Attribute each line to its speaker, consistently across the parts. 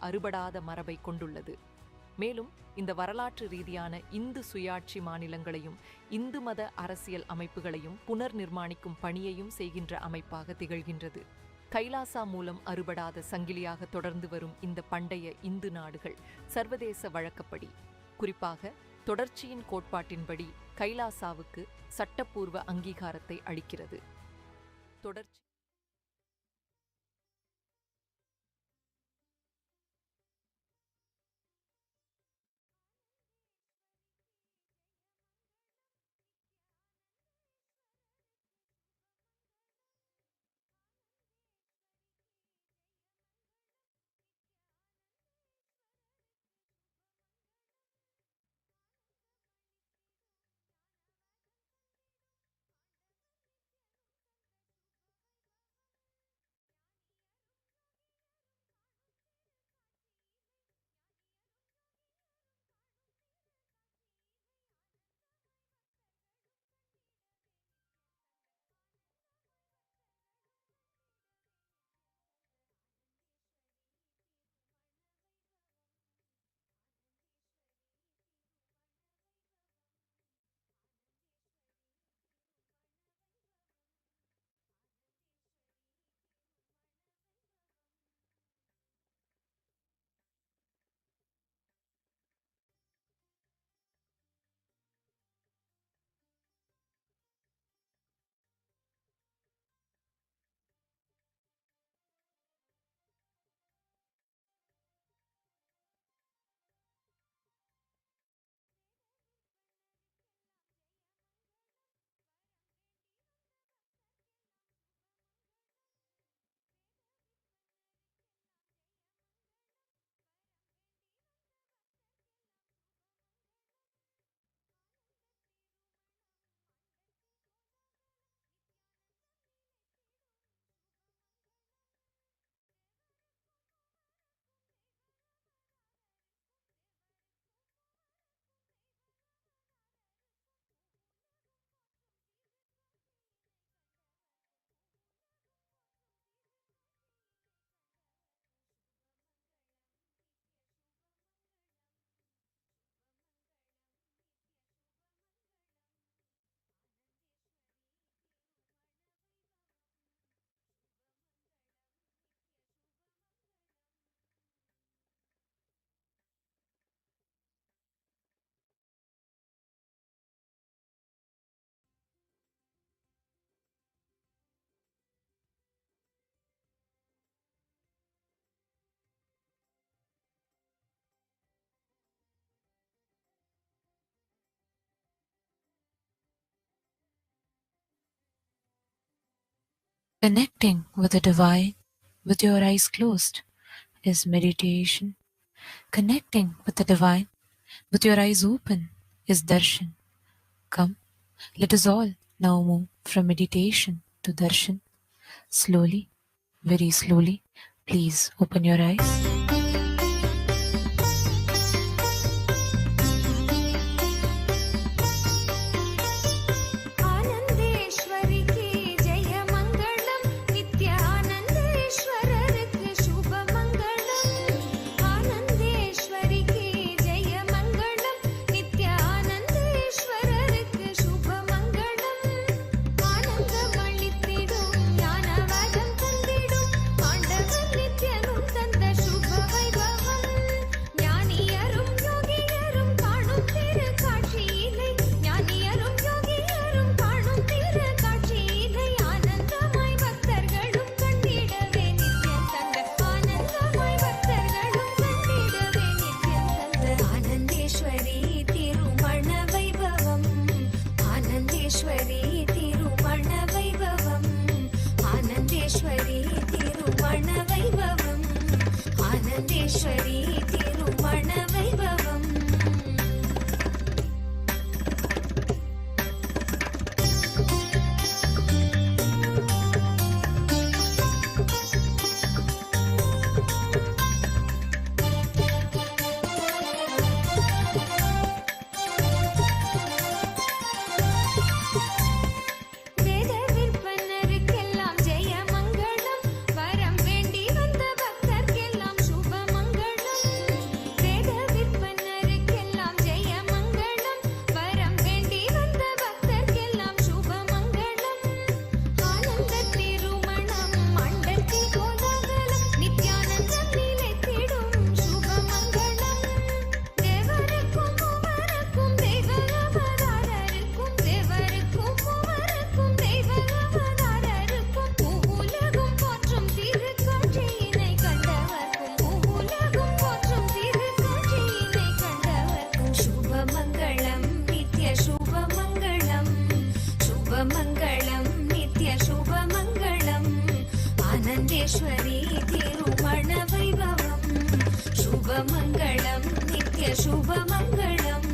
Speaker 1: அறுபடாத மரபை கொண்டுள்ளது. மேலும் இந்த வரலாற்று ரீதியான இந்து சுயாட்சி மாநிலங்களையும் இந்து மத அரசியல் அமைப்புகளையும் புனர் நிர்மாணிக்கும் பணியையும் செய்கின்ற அமைப்பாக திகழ்கின்றது. கைலாசா மூலம் அறுபடாத சங்கிலியாக தொடர்ந்து வரும் இந்த பண்டைய இந்து நாடுகள் சர்வதேச வழக்கப்படி, குறிப்பாக தொடர்ச்சியின் கோட்பாட்டின்படி கைலாசாவுக்கு சட்டப்பூர்வ அங்கீகாரத்தை அளிக்கிறது. தொடர்ச்சி
Speaker 2: Connecting with the divine with your eyes closed is meditation. Connecting with the divine with your eyes open is darshan. Come, let us all now move from meditation to darshan. Slowly, very slowly, please open your eyes.
Speaker 3: வேத விற்பனருக்கெல்லாம் ஜெய மங்களம், வரம் வேண்டி வந்த பக்தர்க்கெல்லாம் சுப மங்களம். शुभमङ्गलं नित्यशुभमङ्गलम्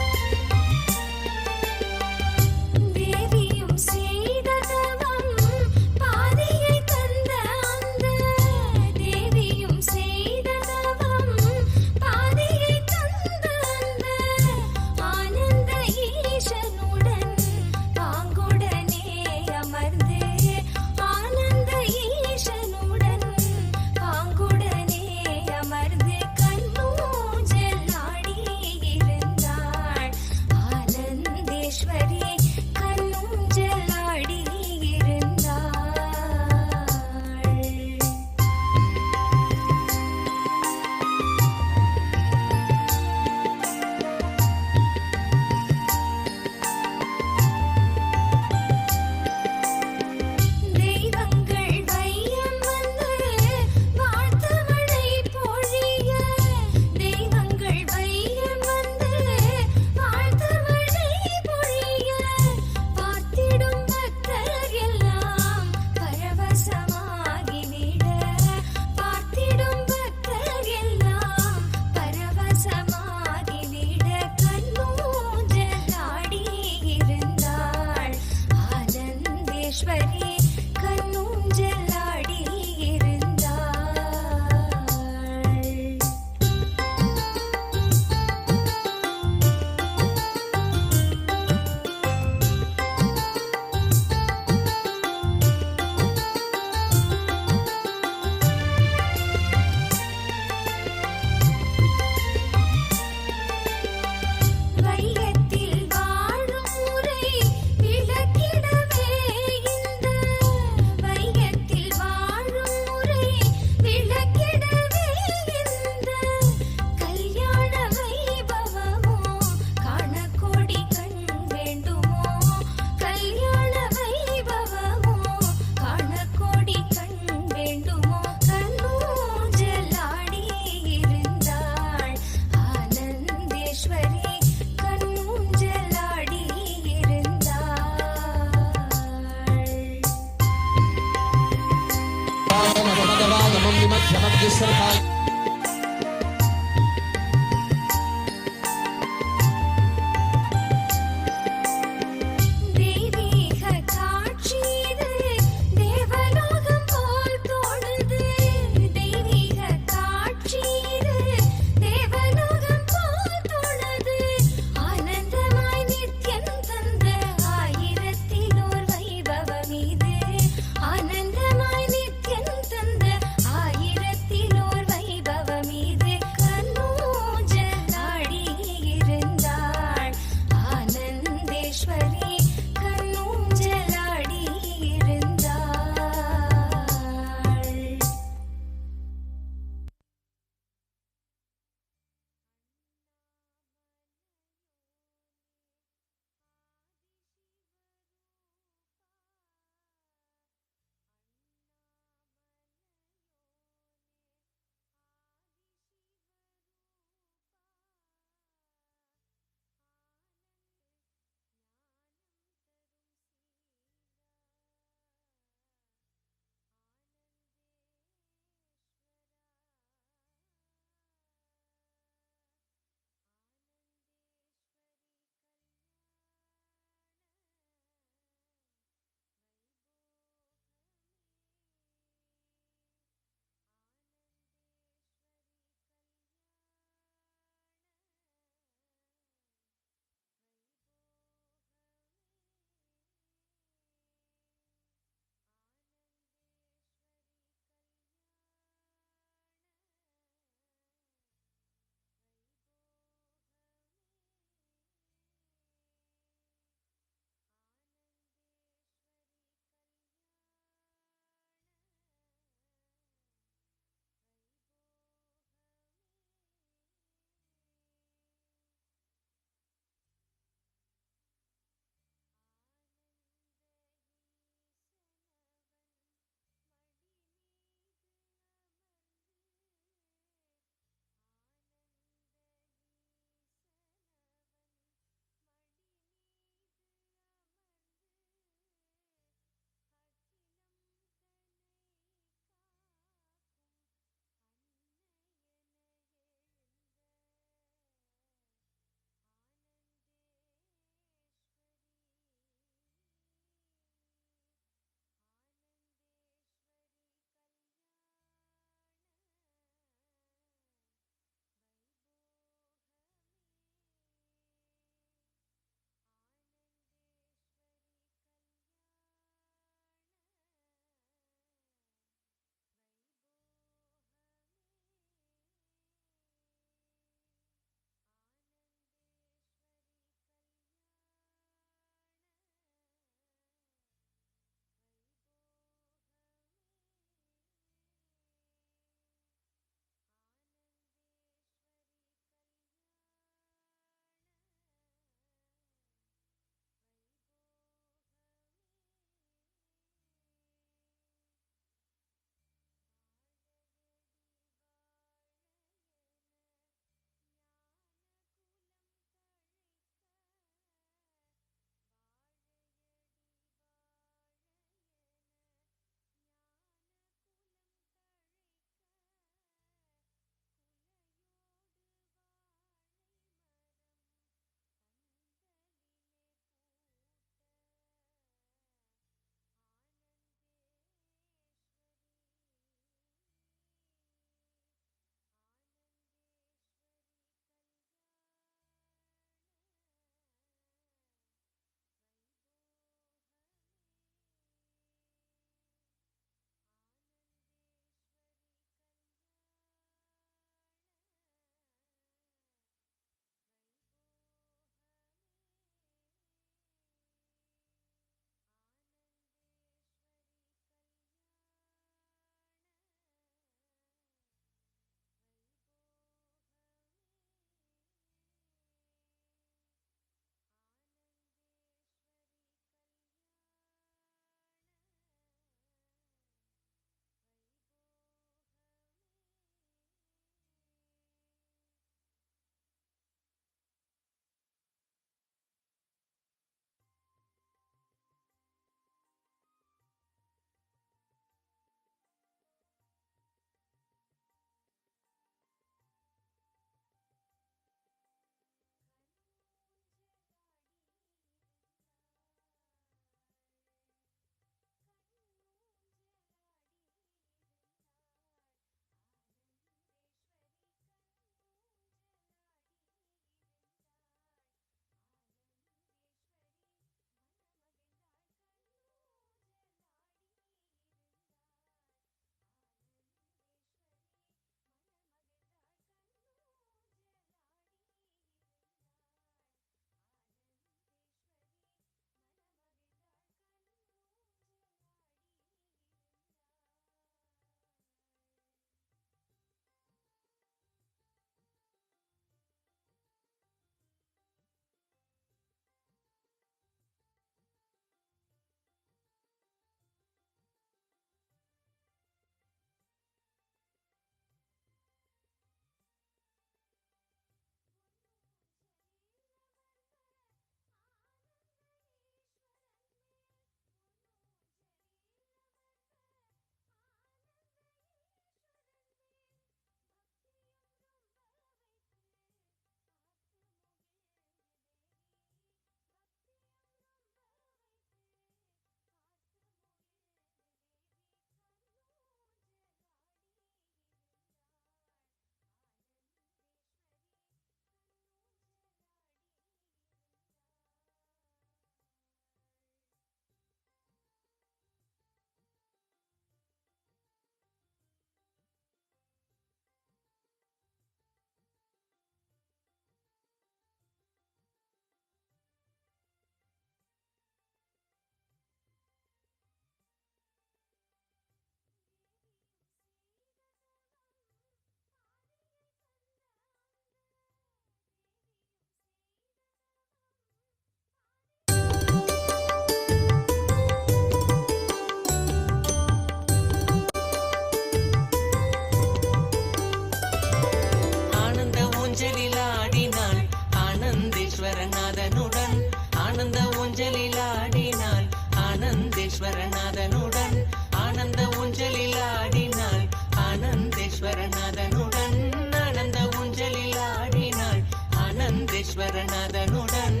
Speaker 4: ஊஞ்சலில் ஆடினாள் ஆனந்தேஸ்வரநாதனுடன். ஆனந்த ஊஞ்சலில் ஆடினாள் ஆனந்தேஸ்வரநாதனுடன். ஆனந்த ஊஞ்சலில் ஆடினாள் ஆனந்தேஸ்வரநாதனுடன்.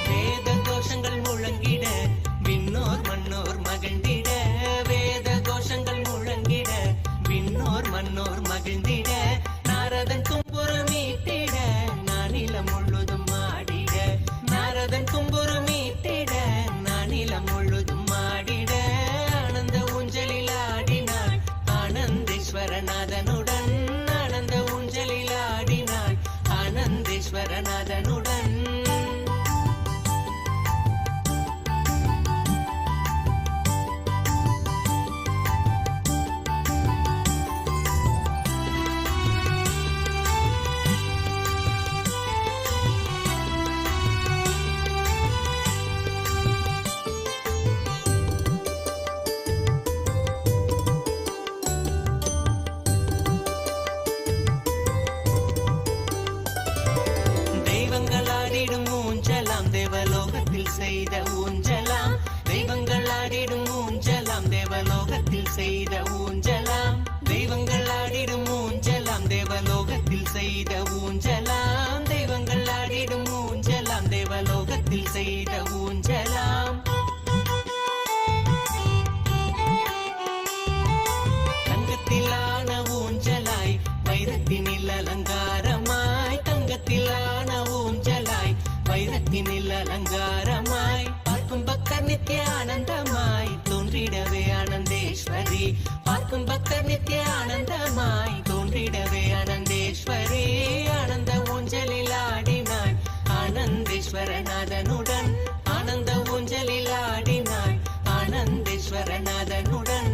Speaker 4: வேத கோஷங்கள் முழங்கிட விண்ணோர் மன்னோர் மகிழ்ந்திட. வேத கோஷங்கள் முழங்கிட விண்ணோர் மன்னோர் மகிழ்ந்திட. நாரதன் தும்புரு மீட்டிட நானிலம் முழுதும் ஆடிட. நாரதன் தும்புரு மீட்டிட நானிலம் முழுதும் ஆடிட. ஆனந்த ஊஞ்சலில் ஆடினாள் ஆனந்தேஸ்வரநாதனுடன். ஆனந்த ஊஞ்சலில் ஆடினாள் ஆனந்தேஸ்வரநாதனுடன். தெய்வங்களாடிடும் ஊஞ்சலாம் தேவலோகத்தில் செய்த ஊஞ்சலாம். தெய்வங்களாடிடும் ஊஞ்சலாம் தேவலோகத்தில் செய்த ஊஞ்சலாம். தெய்வங்களாடிடும் ஊஞ்சலாம் தேவலோகத்தில் செய்த ஊஞ்சலாம். தெய்வங்களாடிடும் ஊஞ்சலாம் தேவலோகத்தில் செய்த ஊஞ்சலாம். தங்கத்திலான ஊஞ்சலாய் வைரத்தினில் அலங்காரமாய். தங்கத்திலான ஊஞ்சலாய் வைரத்தினில் அலங்காரமாய். பார்க்கும் பக்தர் நித்திய ஆனந்தமாய் தோன்றிடவே ஆனந்தேஸ்வரி. பார்க்கும் பக்தர் நித்திய ஆனந்தமாய் தோன்றிடவே ஆனந்தேஸ்வரி. ஆனந்த ஊஞ்சலில் ஆடினாள் ஆனந்தேஸ்வரநாதனுடன். ஆனந்த ஊஞ்சலில் ஆடினாள் ஆனந்தேஸ்வரநாதனுடன்.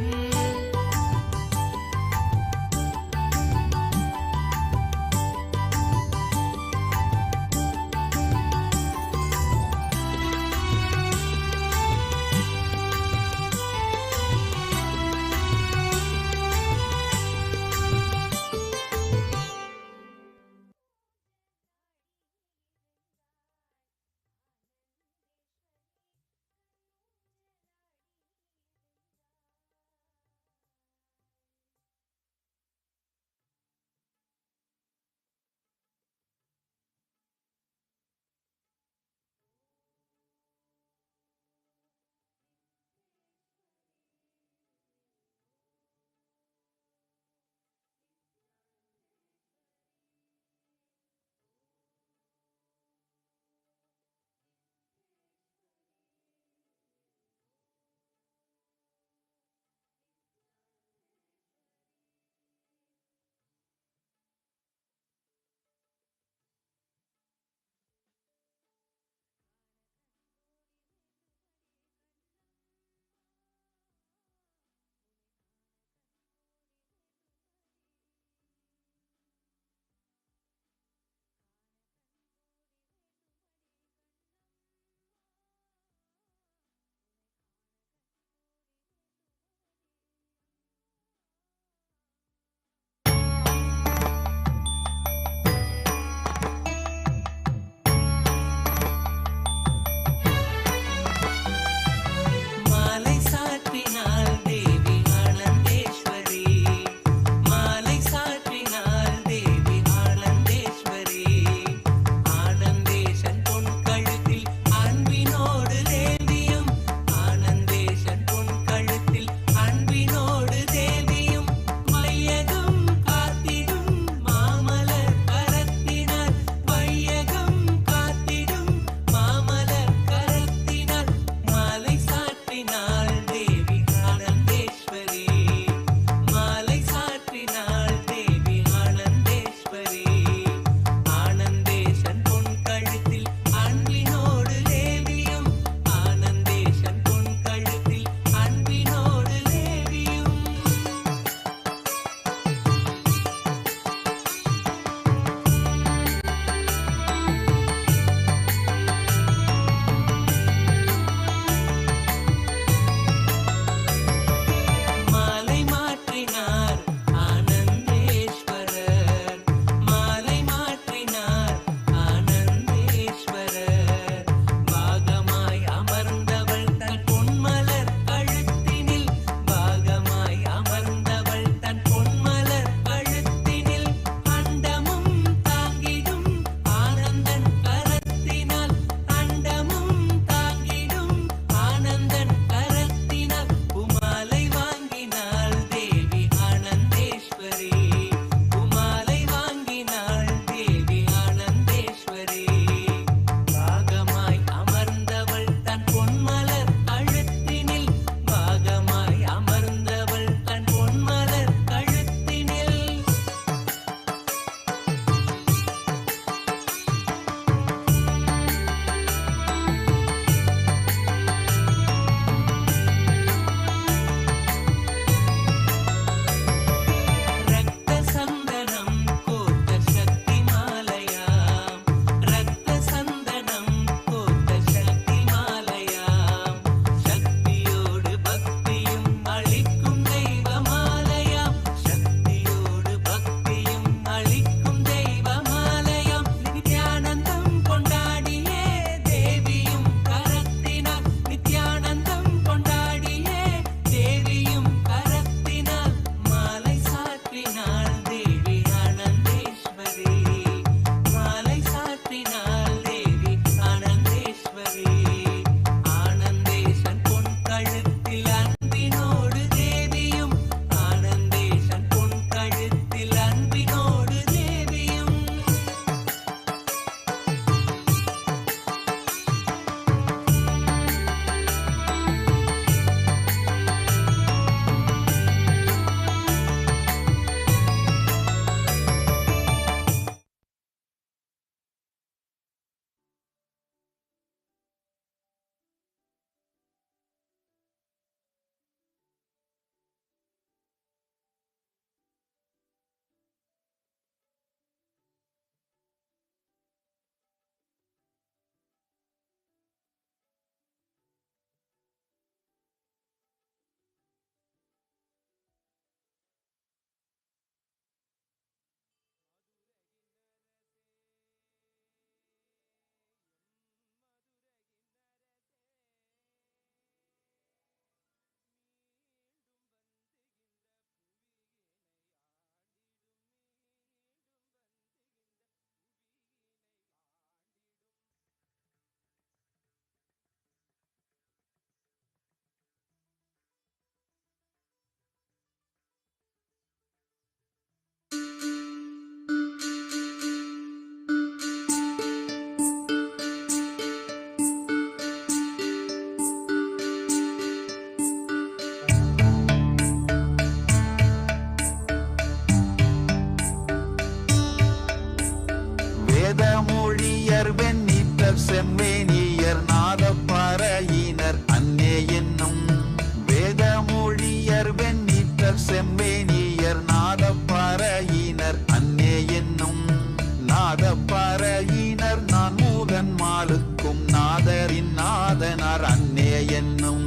Speaker 5: பறையினர் நான் மூகன் மாலுக்கும் நாதரின் நாதனார் அன்னே என்னும்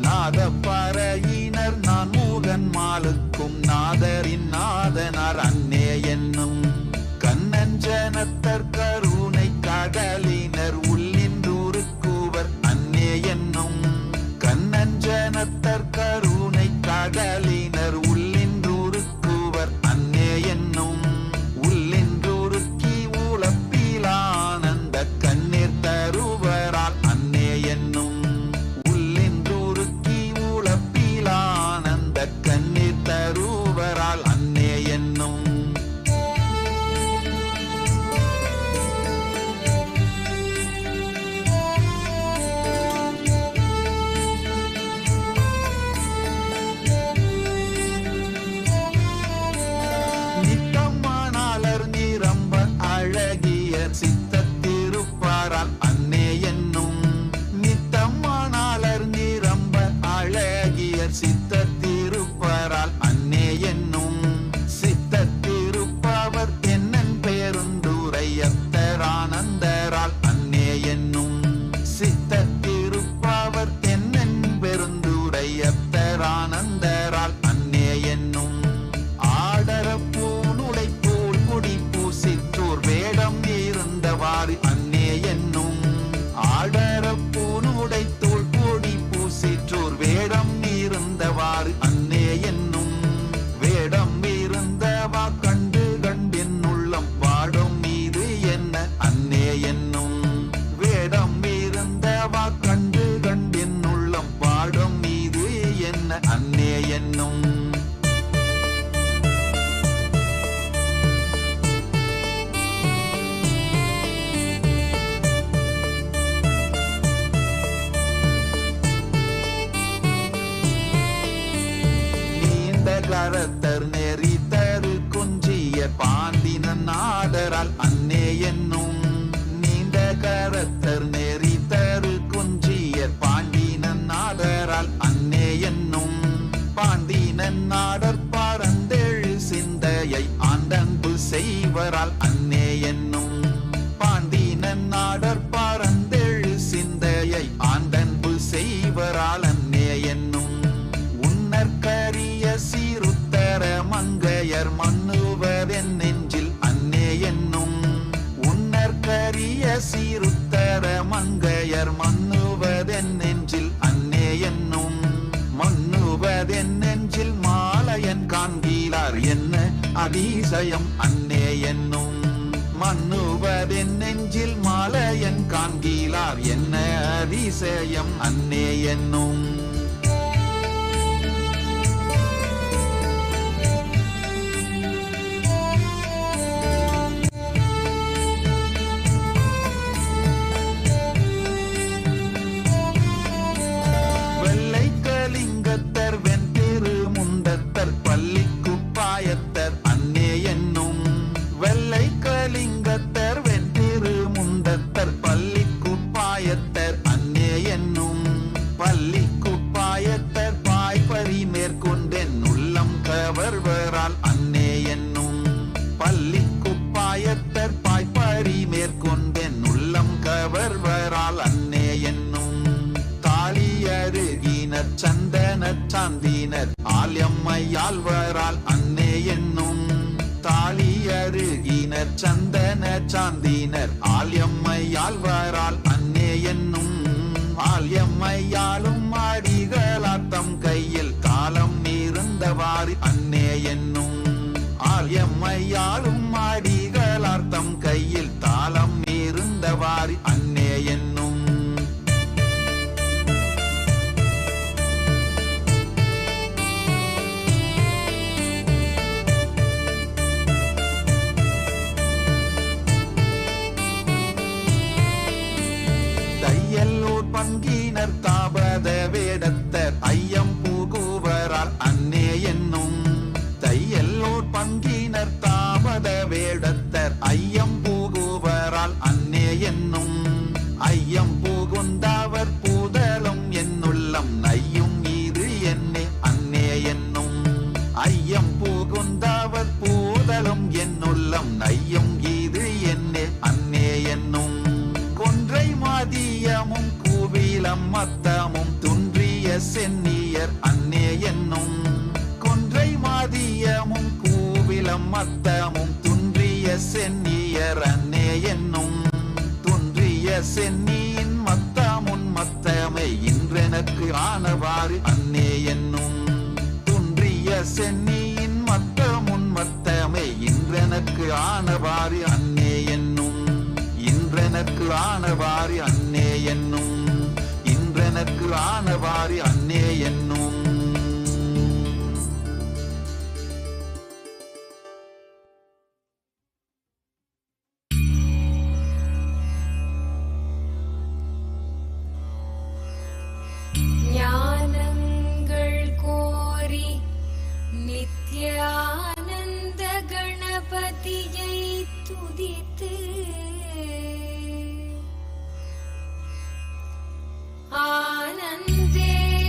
Speaker 5: நாத பறையினர் நான் மூகன் மாலுக்கும் நாதரின் நாதனார் அன்னே என்னும் கண்ணஞ்சனத்தர் கருணை கடலினர் உள்ளின்றூருக்குவர் அன்னே என்னும் கண்ணஞ்சனத்தர் கருணை கடலினர் உள்ளின்றூருக்குவர் அன்னே என்னும் உள்ளின்றூருக்கி உளப்பிலானந்த கண்ணீர் தருவரால் அன்னே என்னும் உள்ளின்றூருக்கி உளப்பிலானந்த கண்ணீர் தருவரால் அன்னே என்னும் நித்தமானாளர் நிரம்ப அழகியர் சித்தத்திருப்பாரால் அன்னே என்னும் நித்தமானாளர் நிரம்ப அழகியர் சித்தத்திருப்பாரால் அன்னே என்னும் சித்தத்திருப்பவர் என்னன் பெருந்துரையத்தரானந்தரால் அன்னே என்னும் சித்தத்திருப்பவர் என்னன் பெருந்துரையத்தரானந்தரால் அன்னே என்னும் ஆடர பூனுடை போல் கொடி பூசித்தோர் வேடம் இருந்தவாறு அன்னே என்னும் ஆடர பூனுடை தோல் கொடி பூசிற்றோர் வேடம் இருந்தவாறு அன்னே என்னும் வேடம் இருந்தவா கண்டு கண்டின் உள்ளம் பாடும் மீது என்ன அன்னே என்னும் வேடம் இருந்தவா கண்டு கண்டின் உள்ளம் பாடும் மீது என்ன அன்னே என்னும் நீண்ட கரத்தர் நெறி தரு குஞ்சிய பாண்டினன் நாடரால் அன்னே என்னும் நீண்ட கரத்தர் நெறி தரு குஞ்சிய பாண்டினன் நாடரால் அன்னே என்னும் பாண்டினன் நாடர் பரந்தெழு சிந்தையை ஆண்டன்பு செய்வரால் அன்னே என்னும் பாண்டினன் நாடர் பரந்தெழு சிந்தையை ஆண்டன்பு செய்வரால் அன்னே என்னும் உன்னற்கரிய சீருத்தர மங்கையர் மன்னுவதென் நெஞ்சில் அன்னே என்னும் உன்னற்கரிய சீருத்தர மங்கையர் மன்னுவதென் நெஞ்சில் அன்னே என்னும் மன்னுவதென் நெஞ்சில் மாலையன் காண்கிறார் என்ன அதிசயம் அன்னே என்னும் மன்னுவதென் நெஞ்சில் மாலையன் காண்கிறார் என்ன அதிசயம் அன்னே என்னும் வெள்ளை கலிங்கத்தர் வெண்திரு முண்டத்தர் பள்ளிக்குப்பாயத்தர் அன்னே என்னும் வெள்ளை கலிங்கத்தர் வெண்திரு முண்டத்தர் பள்ளிக்குப்பாயத்தர் அன்னே என்னும் பள்ளிக்குப்பாயத்தர் பாய்பறி மேற்கொண்டென் உள்ளம் கவர்வரால் அன்னே என்னும் பள்ளிக்குப்பாயத்தர் பாய்பறி மேற்கொண்டென் உள்ளம் கவர்வரால் அன்னே என்னும் தாலியருகினர் சந்தன சாந்தினர் ஆல்யம்மையாழ்வரால் அன்னே என்னும் தாலியருகினர் சந்தன சாந்தினர் ஆல்யம்மையாழ்வரால் அன்னே என்னும் ஆல்யம்மையாலும் அடிகளாத்தம் கையில் காலம் இருந்தவாறு அன்னே என்னும் ஆல்யம்மையாலும் அடிகளார்த்தம் கையில் தாளம் இருந்தவாறு அன்னே என்னும் தையல்லூர் பங்கினர் தாபத வேடத்தர் ஐயம் புகுவரால் அன்னே என்னும் தையல்லூர் பங்கினர் தாபத வேடத்தர் ஐயம் புகுவரால் அன்னே என்னும் ஐயம் புகுந்தவர் பூதலும் என்னுள்ளம் நையும் இது என்னே அன்னே என்னும் ஐயம் புகுந்தவர் பூதலும் என்னுள்ளம் நையும் இது என்னே சென்னியின் மத்தமுன் மத்தமை இன்றெனக்கு ஆனவாறு அன்னே என்னும். துன்றிய சென்னியின் மத்தமுன் மத்தமை இன்றெனக்கு ஆனவாறு அன்னே என்னும். இன்றெனக்கு ஆனவாறு அன்னே என்னும். இன்றெனக்கு ஆனவாறு அன்னே என்னும்.
Speaker 3: ஞானங்கள் கோரி நித்யானந்த கணபதியை துதித்து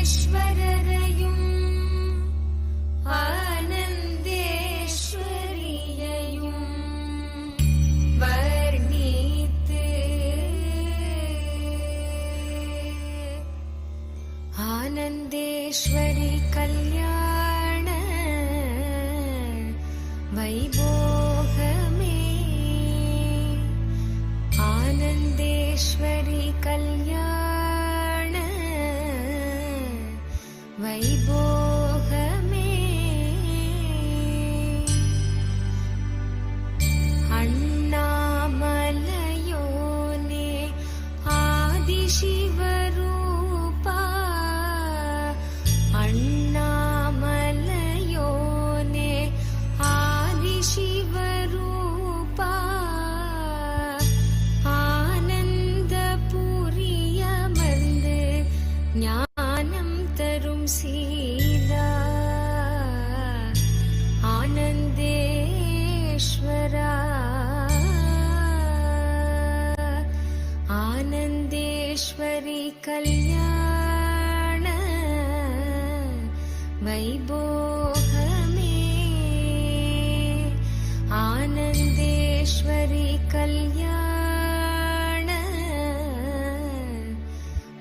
Speaker 3: ஆனந்தேஸ்வரரையும் ஆனந்தேஸ்வரியையும் வர்ணித்து ஆனந்தேஸ்வரி கல்யாண வைபோகமே ஆனந்தேஸ்வரி கல்யாண வைபோகமே அண்ணாமலையோனே ஆதிசிவரூபா அண்ணாமலையோனே ஆதிசிவரூபா ஆனந்தபுரியமர்ந்து ஞானம் தரும் சீலா ஆனந்தேஸ்வரா ஆனந்தேஸ்வரி கல்யாண வைபோகமே ஆனந்தேஸ்வரி கல்யாண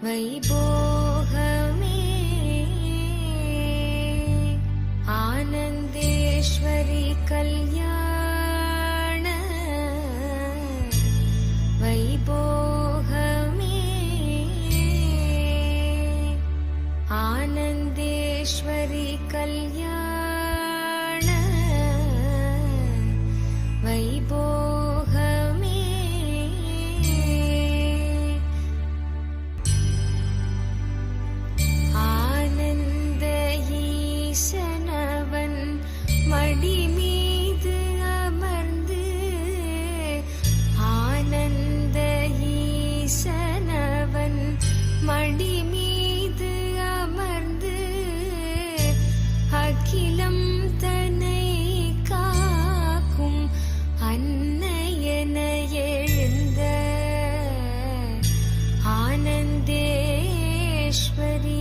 Speaker 3: வைபோகமே ஆனந்தேஸ்வரி கல்யாண வைபோகமே ஆனந்தேஸ்வரி கல்யாண வைபோகமே ஆனந்த ஈசனவன் மடி மீது அமர்ந்து ஆனந்த ஈசனவன் மடி மீது அமர்ந்து அகிலம் தன்னை காக்கும் அன்னையன எழுந்த ஆனந்தேஸ்வரி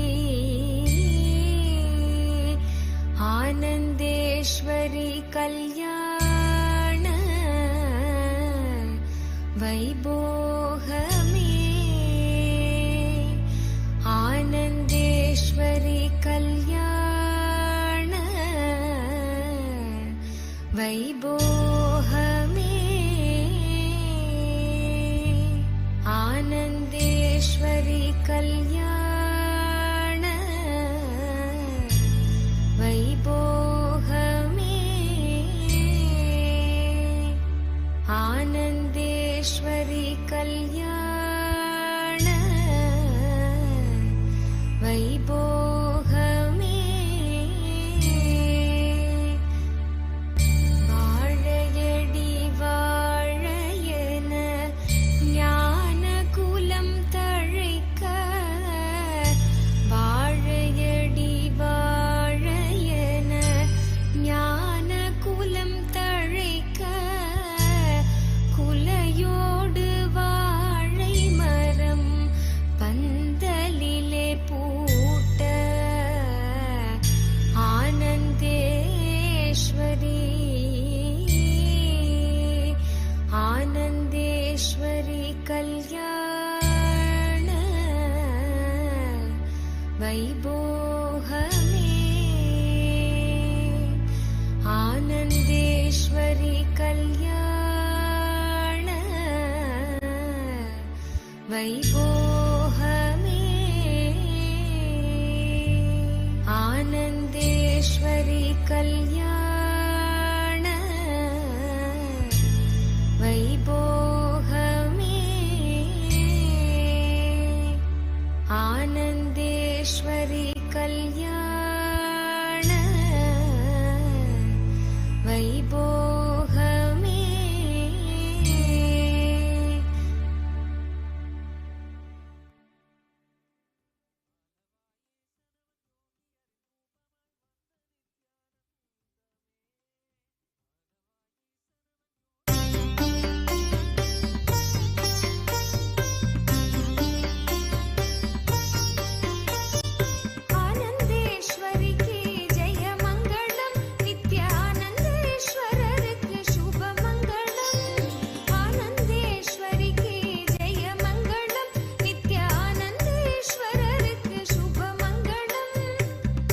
Speaker 3: ஆனந்தேஸ்வரி கல்யாண வைபோகமே ஆனந்தேஸ்வரி கல்யாண வைபோகமே ஆனந்தேஸ்வரி கல்யாண வைபோகமே ஆனந்தேஸ்வரி கல்யாண வைபோகமே வாழையடி வாழையன ஞான குலம் தழைக்க வாழையடி வாழையன ஞான குலம் தழைக்க குலையோடு வாழை மரம் பந்தலிலே பூட்ட ஆனந்தேஸ்வரி ஆனந்தேஸ்வரி கல்யாண வைபோகமே ஆனந்தேஸ்வரி கல்யாண வைபோகமே ஆனந்தேஸ்வரி கல்யாண வைபோகமே ஆனந்தேஸ்வரி கல்யாண வைபோகமே ஆனந்தேஸ்வரிக்கு ஜெய மங்களம் நித்யானந்தேஸ்வரருக்கு சுப மங்களம் ஆனந்தேஸ்வரிக்கு ஜெய மங்களம் நித்யானந்தேஸ்வரருக்கு சுப மங்களம்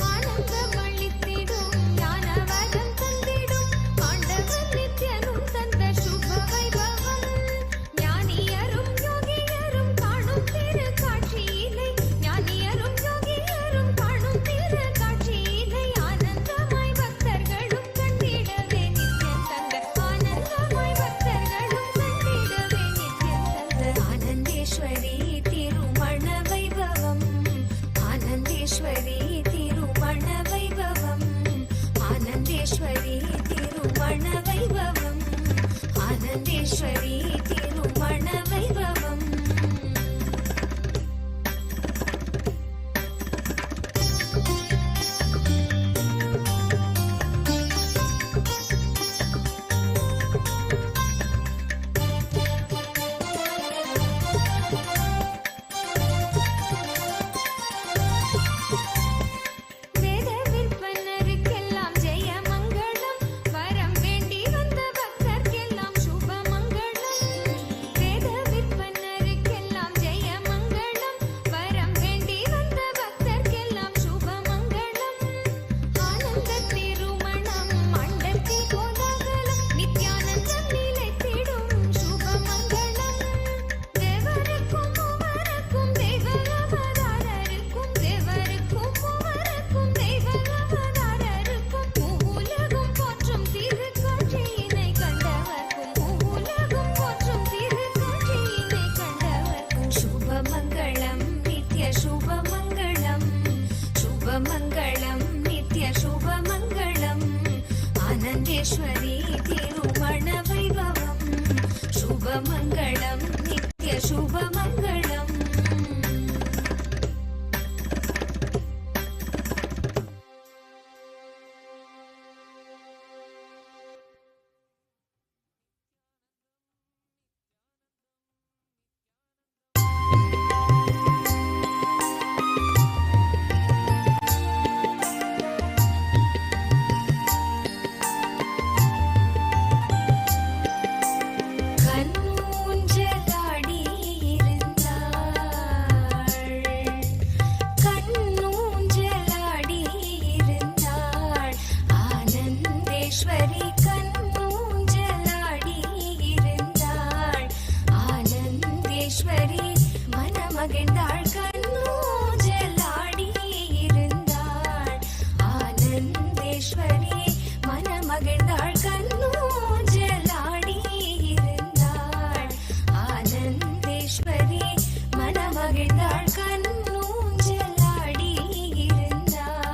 Speaker 3: ஆனந்தம் அளித்திடும் ஞானவரம் தந்திடும் ஆண்டவர் நித்யனும் தந்த சுப வைபவம் ஞானியரும் யோகியரும் காணும் திரு காட்சியினை ஞானியரும் யோகியரும் காணும் திரு காட்சியினை ஆனந்தமாய் பக்தர்களும் கண்டிடவே நித்யம் தந்த ஆனந்தமாய் பக்தர்களும் கண்டிடவே நித்யம் தந்த ஆனந்தேஸ்வரி திருமண வைபவம் ஆனந்தேஸ்வரி திருமண வைபவம் ஆனந்தேஸ்வரி திருமண வைபவம் ஆனந்தேஸ்வரி திருமண வைபவம் வேத விற்பனருக்கெல்லாம் ஜெய மங்களம் வரம் வேண்டி வந்த பக்தர்க்கெல்லாம் சுப மங்களம் வேத விற்பனருக்கெல்லாம் ஜெய மங்களம் வரம் வேண்டி வந்த பக்தர்க்கெல்லாம் சுப மங்களம் ஆனந்த திருமணம் மண்டத்தில் கோலாகலம் நித்யானந்தம் நிலைத்திடும் சுப மங்களம் தேவருக்கும் மூவருக்கும் தெய்வ அவதாரருக்கும் தேவருக்கும் மூவருக்கும் தெய்வ அவதாரருக்கும் மூவுலகும் போற்றும் திருக்காட்சியினை கண்டவர்க்கும் மூவுலகும் போற்றும் திருக்காட்சியினை கண்டவர்க்கும் சுப மங்களம் நித்ய சுப மங்களம் சுப மங்களம் நித்ய சுப மங்களம் ஆனந்தேஸ்வரி திருமண வைபவம் சுப மங்களம் நித்ய சுப மங்களம் கண்ணூஞ்சலாடி இருந்தாள் கண்ணூஞ்சலாடி இருந்தாள் ஆனந்தேஸ்வரி கண்ணூஞ்சலாடி இருந்தாள் ஆனந்தேஸ்வரி மனமகிழ்ந்தாள் கண்ணூஞ்சலாடி இருந்தாள் ஆனந்தேஸ்வரி மனமகிழ்ந்தாள் கண்ணூஞ்சலாடி இருந்தாள் ஆனந்தேஸ்வரி மனமகிழ்ந்தாள் கண்ணூஞ்சலாடி இருந்தாள்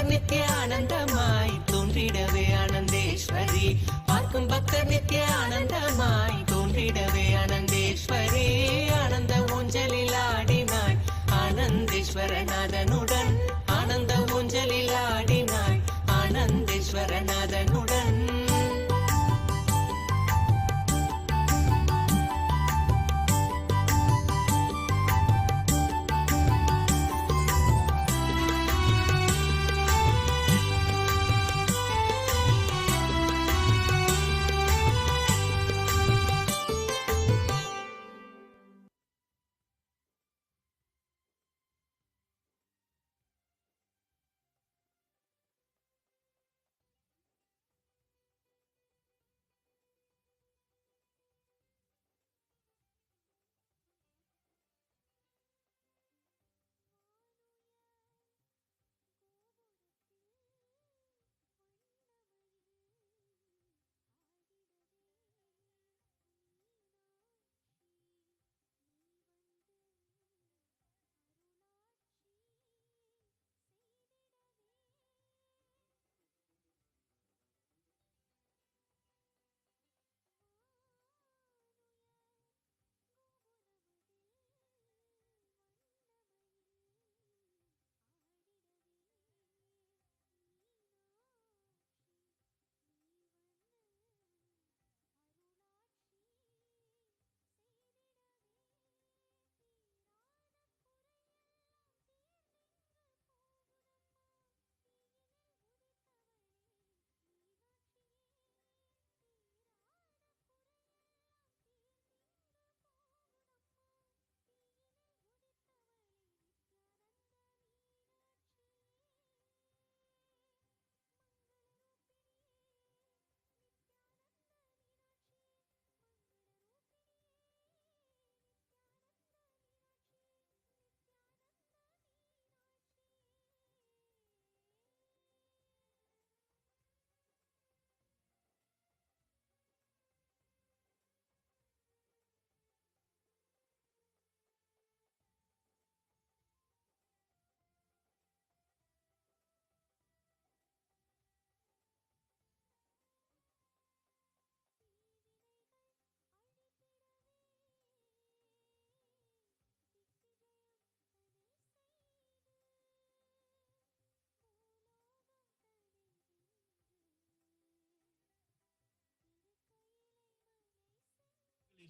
Speaker 4: பக்தர் நித்திய ஆனந்தமாய் தோன்றிடவே ஆனந்தேஸ்வரி. பார்க்கும் பக்தர் நித்திய ஆனந்தமாய் தோன்றிடவே ஆனந்தேஸ்வரி. ஆனந்த ஊஞ்சலில் ஆடினாள் ஆனந்தேஸ்வரநாதனுடன். ஆனந்த ஊஞ்சலில் ஆடினாள் ஆனந்தேஸ்வரநாதனுடன்.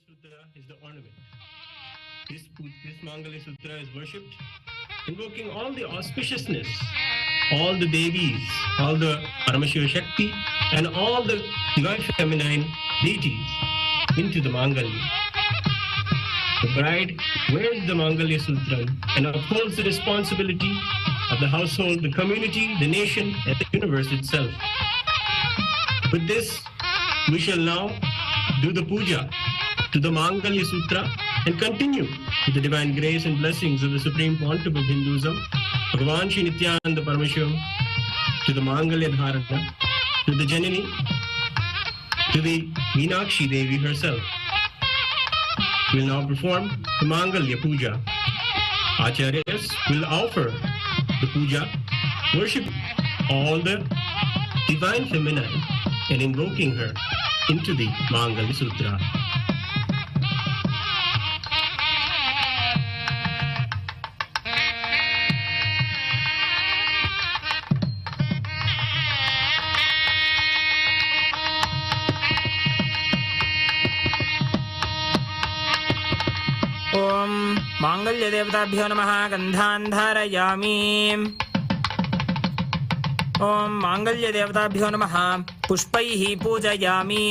Speaker 6: Sutra is the ornament. This Mangala Sutra is worshipped, invoking all the auspiciousness, all the Devis, all the Paramashivya Shakti, and all the divine feminine deities into the Mangalya. The bride wears the Mangalya Sutra and upholds the responsibility of the household, the community, the nation, and the universe itself. With this, we shall now do the puja to the Mangalya Sutra and continue with the divine grace and blessings of the Supreme Pontiff of Hinduism, Bhagavan Shri Nithyananda Parameswaram, to the Mangalya Dharana, to the Janani, to the Meenakshi Devi herself. We will now perform the Mangalya Puja. Acharyas will offer the puja, worship all the divine feminine and invoking her into the Mangalya Sutra.
Speaker 7: ओम मांगल्य देवताभ्यो नमः गन्धान् धारयामि। ओम मांगल्य देवताभ्यो नमः पुष्पैः पूजयामि।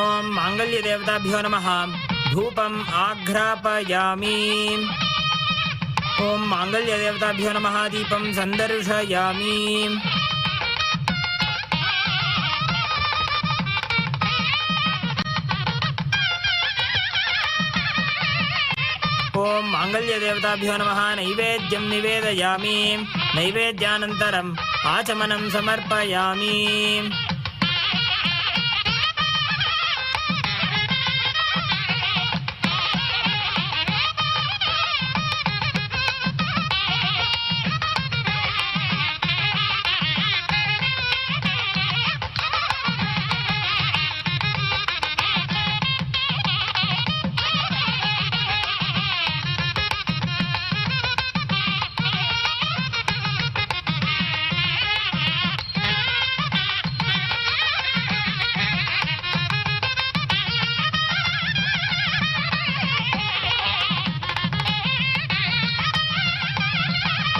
Speaker 7: ओम मांगल्य देवताभ्यो नमः धूपम् आघ्रापयामि। ओम मांगल्य देवताभ्यो नमः दीपं संदर्शयामि। ॐ माङ्गल्यदेवताभ्यो नमः नैवेद्यं निवेदयामि नैवेद्यानन्तरम् आचमनं समर्पयामि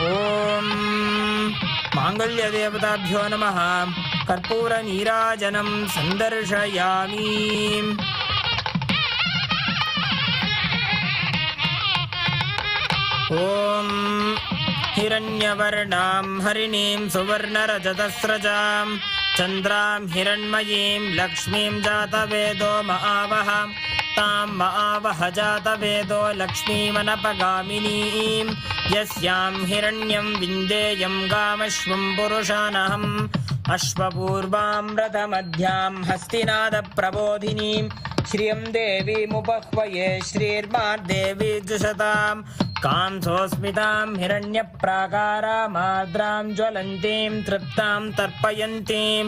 Speaker 7: ॐ माङ्गल्यदेवताभ्यो नमः कर्पूरनीराजनं सन्दर्शयामि ॐ हिरण्यवर्णां हरिणीं सुवर्णरजतस्रजां चन्द्रां हिरण्मयीं लक्ष्मीं जातवेदो महावः तां महावह जातवेदो लक्ष्मीमनपगामिनीं यस्यां हिरण्यं विन्देयं गामश्वं पुरुषानहम् अश्वपूर्वां रथमध्यां हस्तिनादप्रबोधिनीं श्रियं देवीमुपह्वये श्रीर्मार्देवी जुषतां कांसोऽस्मितां हिरण्यप्राकारामार्द्रां ज्वलन्तीं तृप्तां तर्पयन्तीं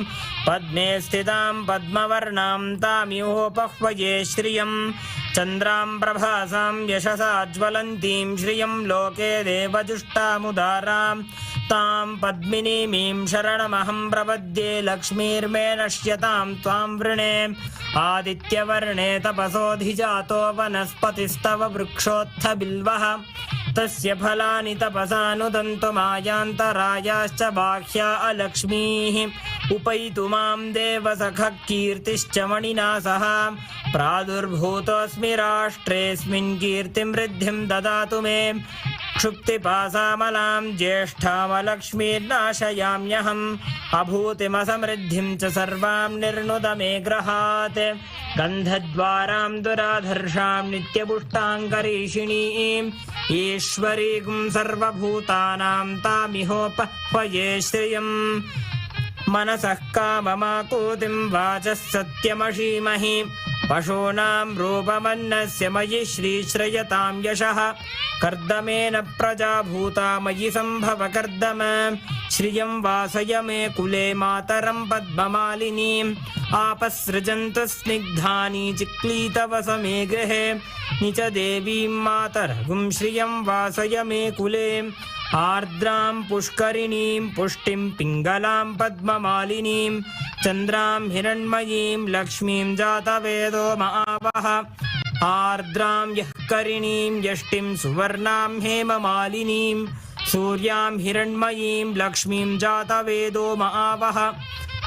Speaker 7: पद्मे स्थितां पद्मवर्णां तामिहोपह्वये श्रियं चन्द्रां प्रभासां यशसा ज्वलन्तीं श्रियं लोके देवजुष्टामुदारां तां पद्मिनीमीं शरणमहं प्रपद्ये लक्ष्मीर्मे नश्यतां त्वां वृणे आदित्यवर्णे तपसोऽधिजातो वनस्पतिस्तव वृक्षोत्थ बिल्वः तस्य फलानि तपसानुदन्तु मायान्तरायाश्च बाह्या अलक्ष्मीः उपैतु मां देवसखः कीर्तिश्च मणिना सह प्रादुर्भूतोऽस्मि राष्ट्रेऽस्मिन् कीर्तिं वृद्धिं ददातु मे क्षुप्तिपासामलां ज्येष्ठामलक्ष्मीर्नाशयाम्यहम् अभूतिमसमृद्धिं च सर्वां निर्नुद मे गृहात् गन्धद्वारां दुराधर्षां नित्यपुष्टाङ्करीषिणीम् ईश्वरीं सर्वभूतानां तामिहोपह्वये श्रियम् मनसः काममाकूतिं वाचः सत्यमशीमहि पशूनां रूपमन्नस्य मयि श्रीश्रयतां यशः कर्दमेन प्रजा भूता मयि सम्भव कर्दम श्रियं वासय मे कुले मातरं पद्ममालिनीम् आपसृजन्तु स्निग्धानि चिक्लीतवस मे गृहे निच देवीं मातरगुं श्रियं वासय मे कुले आर्द्रां पुष्करिणीं पुष्टिं पिङ्गलां पद्ममालिनीं चन्द्रां हिरण्मयीं लक्ष्मीं जातवेदो महावः आर्द्रां यःकरिणीं यष्टिं सुवर्णां हेममालिनीं सूर्यां हिरण्मयीं लक्ष्मीं जातवेदो महावः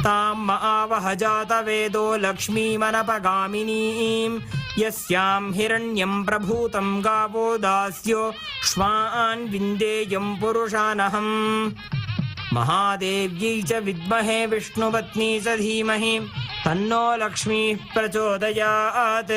Speaker 7: तां महावह जातवेदो लक्ष्मीमनपगामिनीं यस्यां हिरण्यं प्रभूतं गावो दास्यो श्वान् विन्देयं पुरुषानहम् महादेव्यै च विद्महे विष्णुपत्नी च धीमहि तन्नो लक्ष्मीः प्रचोदयात्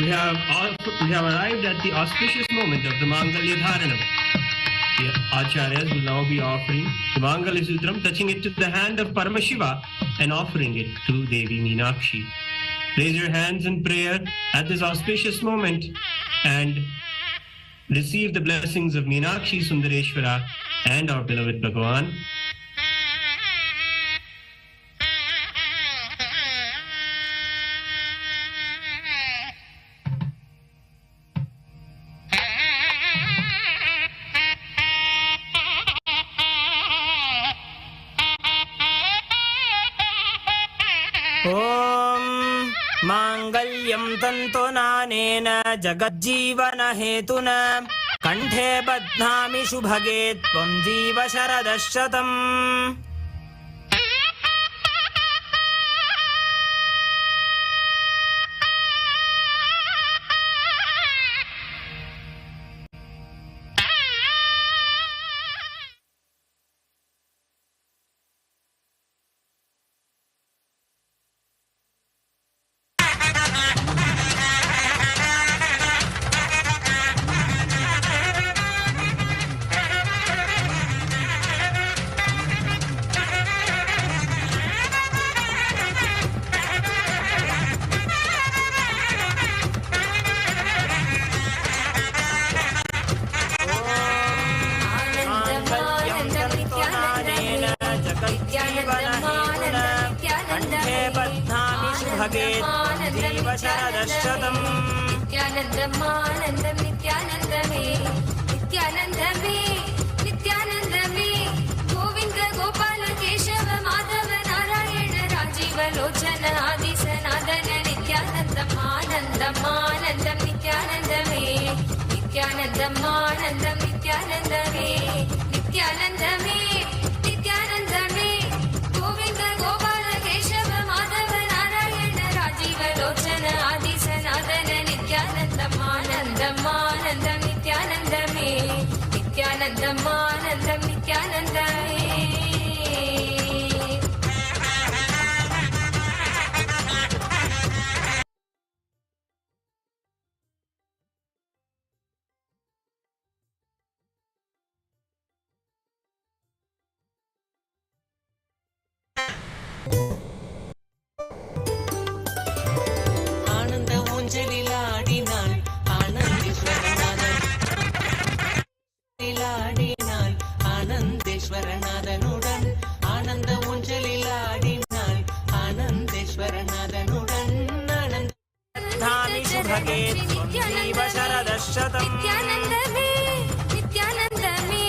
Speaker 6: We have arrived at the auspicious moment of the Mangalya Dharanam. The Acharyas will now be offering the Mangalya Sutram, touching it to the hand of Paramashiva and offering it to Devi Meenakshi. Raise your hands in prayer at this auspicious moment and receive the blessings of Meenakshi Sundareshwara and our beloved Bhagavan.
Speaker 7: ॐ माङ्गल्यं तन्तुनानेन जगज्जीवनहेतुना कण्ठे बध्नामि शुभगे त्वं जीव शरदः शतम्।
Speaker 3: नित्यानन्दमानन्दं नित्यानन्दमे नित्यानन्दमे नित्यानन्दमे गोविन्द गोपाल केशव माधव नारायण राजीव लोचन आदि सनातन नित्यानन्दमानन्दमानन्दं नित्यानन्दमे नित्यानन्दमानन्दं नित्यानन्दमे नित्यानन्दमे नित्यानन्दमे गोविन्द गोपाल केशव माधव नारायण राजीव लोचन आदि सनातन नित्यानन्दमानन्दं नित्यानन्दमे नित्यानन्दमानन्दं नित्यानन्दमे।
Speaker 4: ஆனந்த ஊஞ்சலிலாடினாள் ஆனந்தேஸ்வரநாதன் ஆடினாள் ஆனந்தேஸ்வரநாதனுடன் ஆனந்த ஊஞ்சலிலாடினாள் ஆனந்தேஸ்வரநாதனுடன்
Speaker 7: बध्नामि शुभगे त्वं जीव शरदः शतम्।
Speaker 3: नित्यानन्दमे नित्यानन्दमे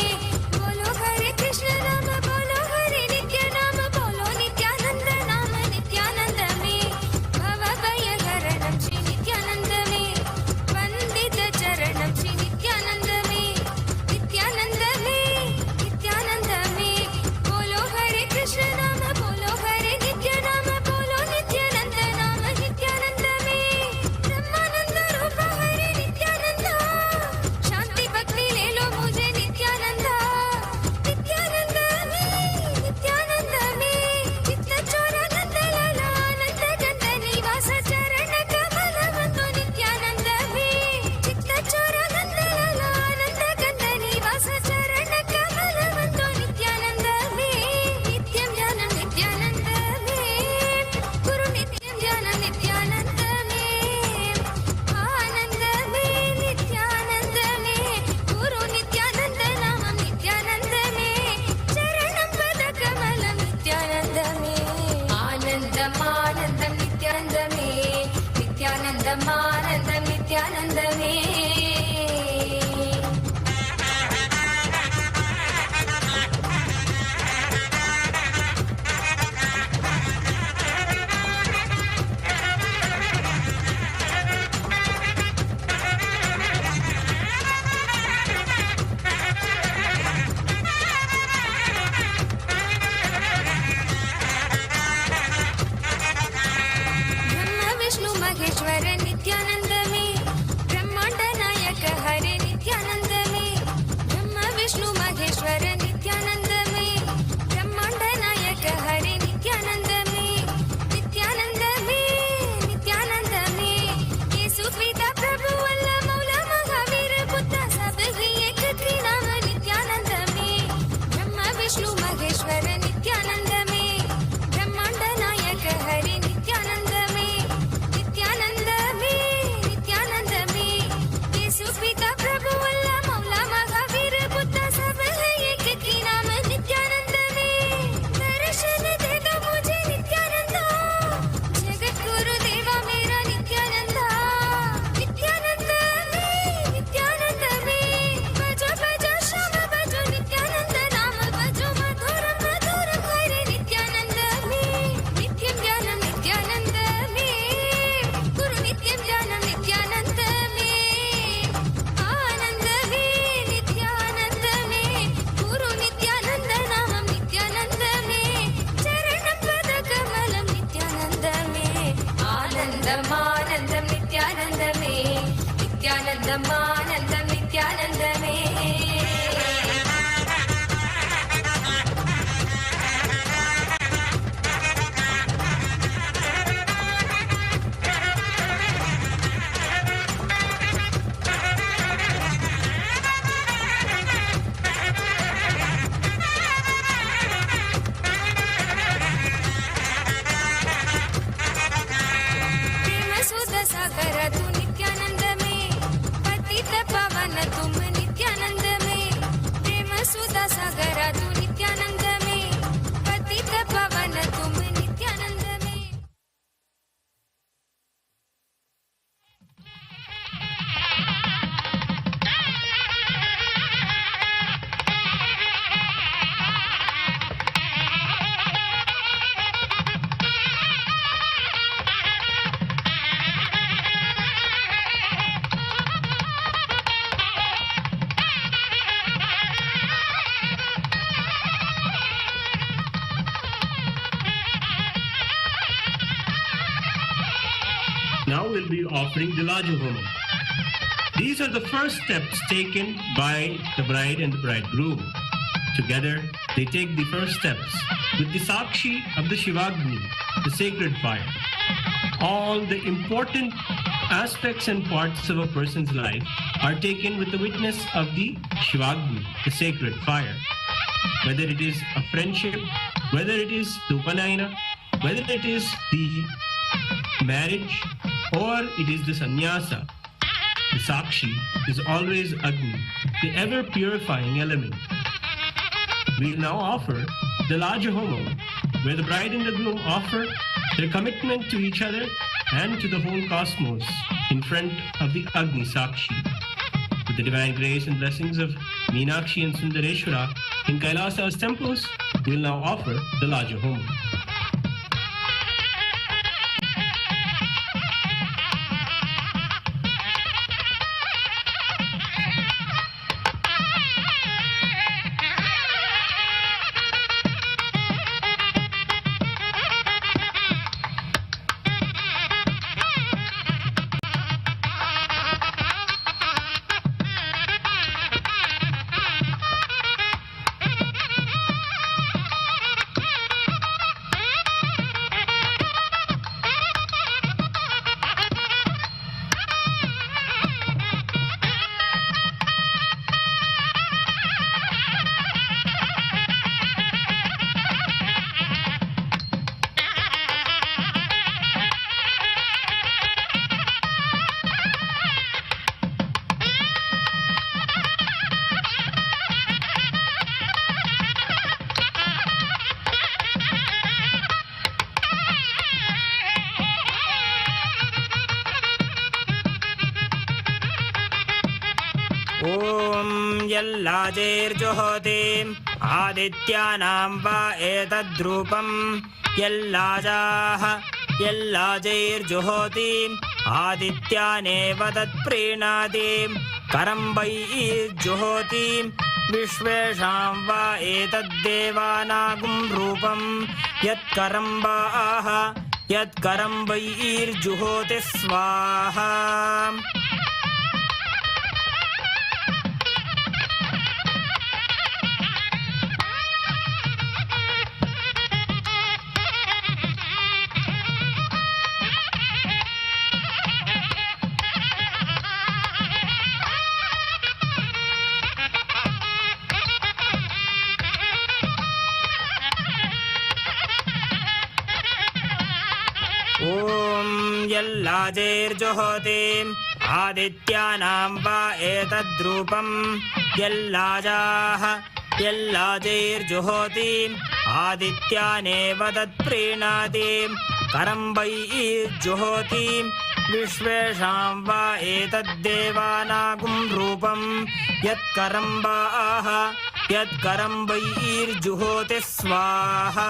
Speaker 3: बोलो हरे कृष्ण नाम बोलो हरे नित्य नाम बोलो नित्यानन्द नाम नित्यानन्दमे भवभयहरणं श्री नित्यानन्दमे वन्दित चरणं श्री नित्यानन्दमे नित्यानन्दमे नित्यानन्दमे बोलो हरे कृष्ण नाम बोलो हरे नित्य नाम बोलो नित्यानन्द नाम नित्यानन्दमे ब्रह्मानन्द रूप
Speaker 6: now we'll be offering the Laja Homa. These are the first steps taken by the bride and the bridegroom. Together, they take the first steps with the Sakshi of the Shivagni, the sacred fire. All the important aspects and parts of a person's life are taken with the witness of the Shivagni, the sacred fire. Whether it is a friendship, whether it is the Upanayana, whether it is the marriage, or it is the sannyasa, the Sakshi is always Agni, the ever purifying element. We now offer the Laja Homa, where the bride and the groom offer their commitment to each other and to the whole cosmos in front of the Agni Sakshi. With the divine grace and blessings of Meenakshi and Sundareshwara in Kailasa's temples, we will now offer the Laja Homa.
Speaker 7: ॐ यल्लाजेर्जुहोतिम् आदित्यानां वा एतद्रूपम् यल्लाजाः यल्लाजैर्जुहोतिम् आदित्यानेव तत्प्रीणातिम् करं वैर्जुहोतिम् विश्वेषां वा एतद्देवानागुं रूपम् यत्करं वाः यत्करं वैर्जुहोति स्वाहा ॐ यल्लाजेर्जुहोतिम् आदित्यानां वा एतद्रूपम् यल्लाजाः यल्लाजैर्जुहोतिम् आदित्यानेव तत्प्रीणातिम् करं वैर्जुहोतिम् विश्वेषां वा एतद्देवानागुं रूपम् यत्करं वाः यत्करं वैर्जुहोति स्वाहा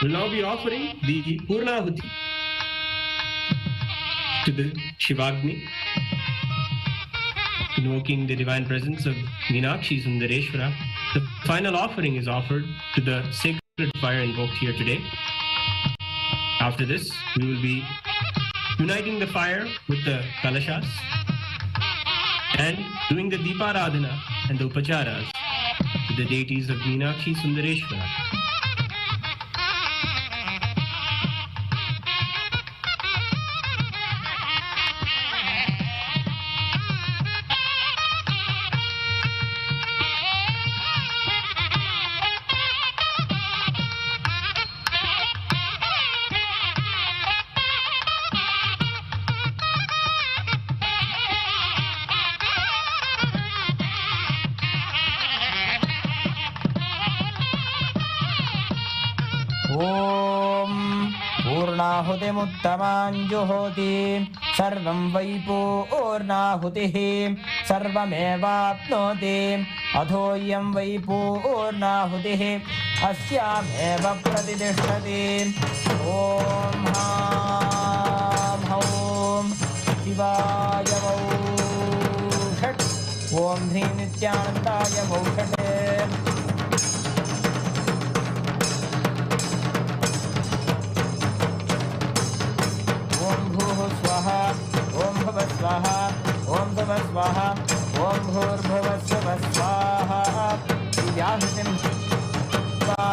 Speaker 6: We'll now be offering the Purnahuti to the Shivagni, invoking the divine presence of Meenakshi Sundareshwara. The final offering is offered to the sacred fire invoked here today. After this, we will be uniting the fire with the Kailashas and doing the Deeparadhana and the Upacharas to the deities of Meenakshi Sundareshwara.
Speaker 7: ॐ पूर्णाहुतिमुत्तमाञ्जुहोति सर्वं वै पूर्णाहुतिः सर्वमेवाप्नोति अथोऽयं वै पूर्णाहुतिः अस्यामेव प्रतिष्ठति ॐ हां हौं शिवाय वौ षट् ॐ ह्रीं नित्यानन्दाय वौ षट् स्वाहा ॐ भुवः स्वाहा ॐ भुवः स्वाहा ॐ भूर्भुवः स्वः स्वाहा व्याहृतिं स्वाहा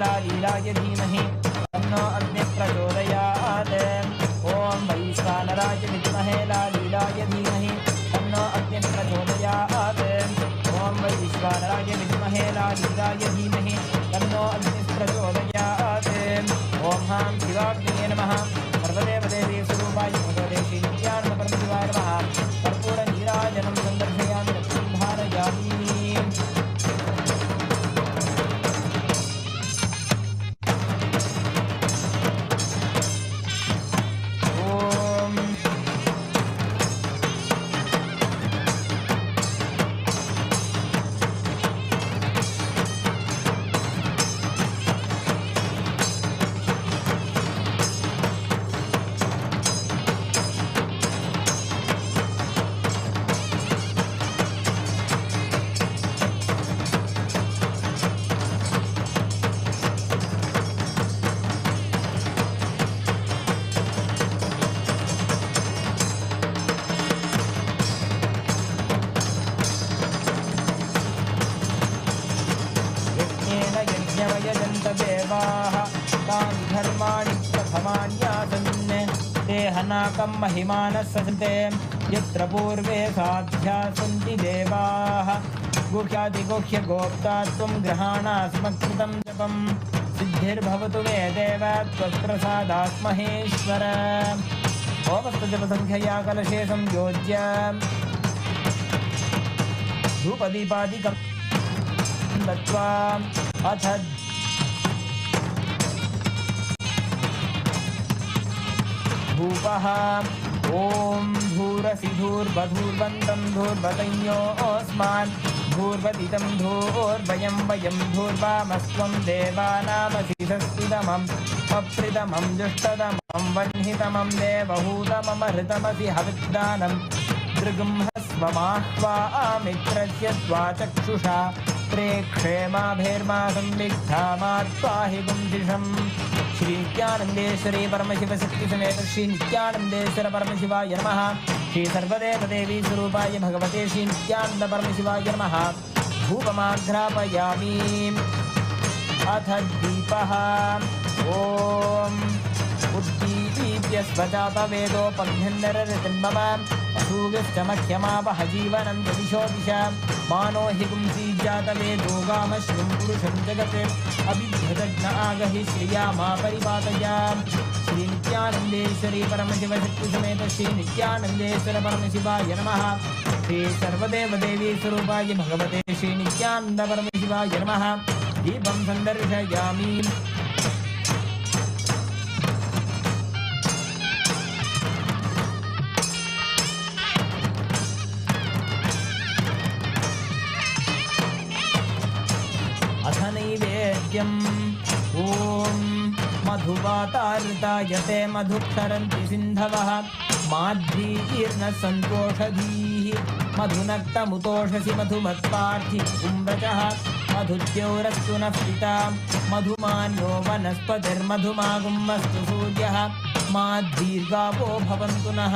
Speaker 7: लालीलाय धीमहि तन्नो अग्निः प्रचोदयात् ॐ वैश्वानराय विद्महे लालीलाय धीमहि तन्नो अग्निः प्रचोदयात् ॐ वैश्वानराय विद्महे लालीलाय धीमहि तन्नो अग्निः प्रचोदयात् ॐ हां शिवाग्निये नमः सर्वदेवदेवी स्वरूपाय भगवते श्रीनित्यानन्दपरमशिवाय नमः कर्पूरनीराजनं सन्दर्शयामि लक्ष्मीं धारयामि देवाः तानि धर्माणि प्रथमान्यासन् देहनाकं महिमानः सन्ते यत्र पूर्वे साध्या सन्ति देवाः गुह्यातिगुह्य गोप्ता त्वं गृहाणास्मत्कृतं जपं सिद्धिर्भवतु मे देव त्वत्प्रसादात् महेश्वर ओमस्तजपसङ्ख्यया कलशे संयोज्य धूपदीपादिकं दत्त्वा अथ धूपः ॐ धूरसि धूर्वधूर्वन्तं धूर्वतञ्योऽस्मान् धूर्वदितं धूर्वयं वयं धूर्वामस्त्वं देवानामसि षष्टितमम् अप्रितमं जुष्टतमं वह्नितमं देवहूतममहृतमसि हविद्दानं दृगुंहस्वमाह्वामित्रस्य त्वाचक्षुषा प्रेक्षेमाभिर्मा संविग्धामात्पाहि गुंसिषम् श्री नित्यानन्देश्वरी परमशिव शक्ति समेत श्री नित्यानन्देश्वर परमशिवाय नमः श्री सर्वदेवदेवी स्वरूपाय भगवते श्री नित्यानन्द परमशिवाय नमः धूपमाघ्रापयामि अथ दीपः ॐ उद्दीप्य स्वजातवेदोपघ्नरतिर्मम असूगश्चमख्यमावह जीवनं च दिशो दिश मानो हि पुंसी जातवेदो गामश्वं पुरुषं जगत् अभिभ्यदग्न आगहि श्रिया मा परिपातया श्री नित्यानन्देश्वरी परमशिवशक्ति समेत श्री नित्यानन्देश्वर परमशिवाय नमः श्री सर्वदेवदेवी स्वरूपाय भगवते श्री नित्यानन्द परमशिवाय नमः दीपं सन्दर्शयामि ॐ मधुवातार्तायते मधुक्षरन्ति सिन्धवः माध्वीर्न सन्तोषधीः मधुनक्तमुतोषसि मधुमत्पार्थि कुम्भचः मधुद्यौरस्तु नः पिता मधुमान्यो वनस्पतिर्मधुमागुम्मस्तु सूर्यः माद्धीर्गावो भवन्तु नः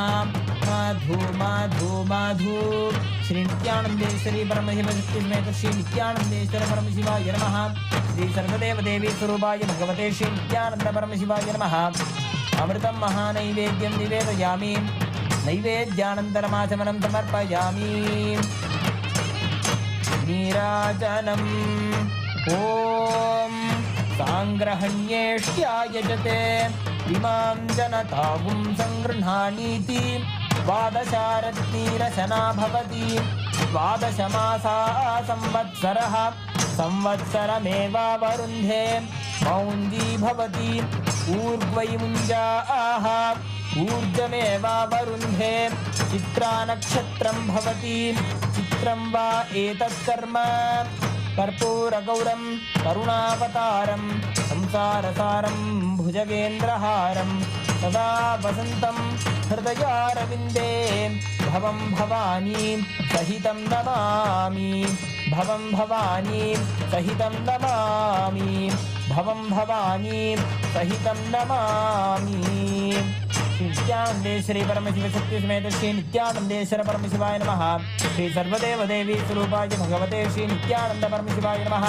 Speaker 7: मधु मधु मधु श्री नित्यानंदेश्वरी परमशिवशक्ति समेत श्री नित्यानंदेश्वर परमशिवाय नमः। श्री सर्वदेव देवी स्वरूपाय भगवते श्री नित्यानंद परमशिवाय नमः। अमृतं महानैवेद्यं निवेदयामि। नैवेद्यानन्तरमाचमनं समर्पयामि। नीराजनम् ॐ साङ्ग्रहण्येष्ट्यायजते इमां जनतागुं सङ्गृह्णानीति। द्वादशारत्नीरचना भवति। द्वादशमासा संवत्सरः संवत्सरमेवावरुन्धे मौञ्जी भवति। ऊर्ध्वै मुञ्जाः ऊर्जमेवावरुन्धे। चित्रा नक्षत्रं भवति। चित्रं वा एतत्कर्म कर्पूरगौरं करुणावतारं संसारसारं भुजगेन्द्रहारं सदा वसन्तं हृदयारविन्दे भवं भवानी सहितं नमामि। भवं भवानी सहितं नमामि। भवं भवानी सहितं नमामि। श्री नित्यानंदेश्वरी परमशिवशक्ति समेत श्री नित्यानंदेश्वर परमशिवाय नमः। श्री सर्वदेव देवी स्वरूपाय भगवते श्री नित्यानंद परमशिवाय नमः।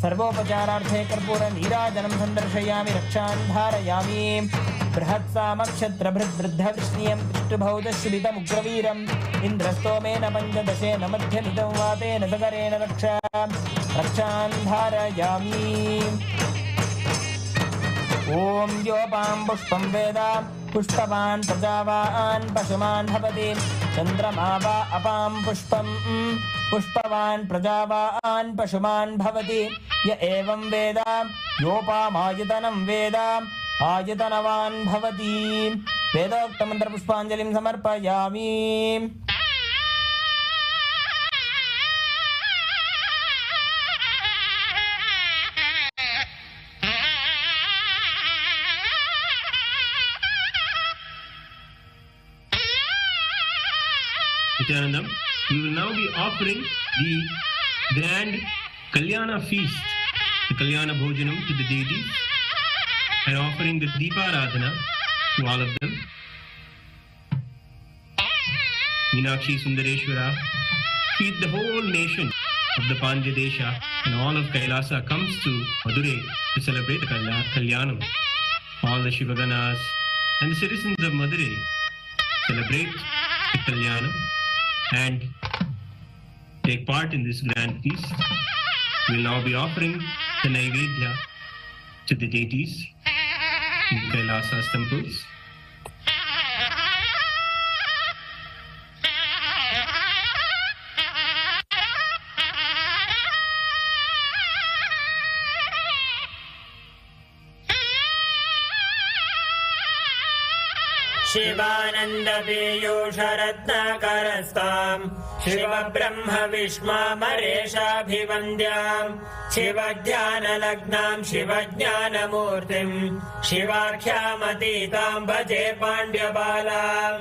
Speaker 7: सर्वोपचारार्थे कर्पूर नीराजनं संदर्शयामि। रक्षान् धारयामि। बृहत्सामक्षत्रभृद्वृद्धवृष्णीयं पृष्ठभौतशुभितमुग्रवीरम् इन्द्रस्तोमेन पञ्चदशेन मध्यमिदं वातेन सगरेण रक्षान् धारयामि। ॐ योपां पुष्पं वेद पुष्पवान् प्रजावान् पशुमान् भवति। चन्द्रमा वा अपां पुष्पं पुष्पवान् प्रजावान् पशुमान् भवति। य एवं वेद योपामायतनं वेद आयतनवान् भवति। वेदोक्तमन्त्रपुष्पाञ्जलिं समर्पयामि।
Speaker 6: Nithyananda, we will now be offering the grand Kalyana feast, the Kalyana Bhojanam to the deities, and offering the Deeparadhana to all of them. Meenakshi Sundareshwara, feed the whole nation of the Pandya Desha, and all of Kailasa comes to Madurai to celebrate the Kalyanam. All the Shivaganas and the citizens of Madurai celebrate the Kalyanam and take part in this grand feast. We will now be offering the Naivedya to the deities in Kailasa's temples.
Speaker 8: Shivanand पीयूषरत्नाकरस्तां Shiv ब्रह्म विष्मामरेशाभिवन्द्यां शिवज्ञानलग्नां शिवज्ञानमूर्तिं शिवाख्यामतीतां भजे पाण्ड्यबालां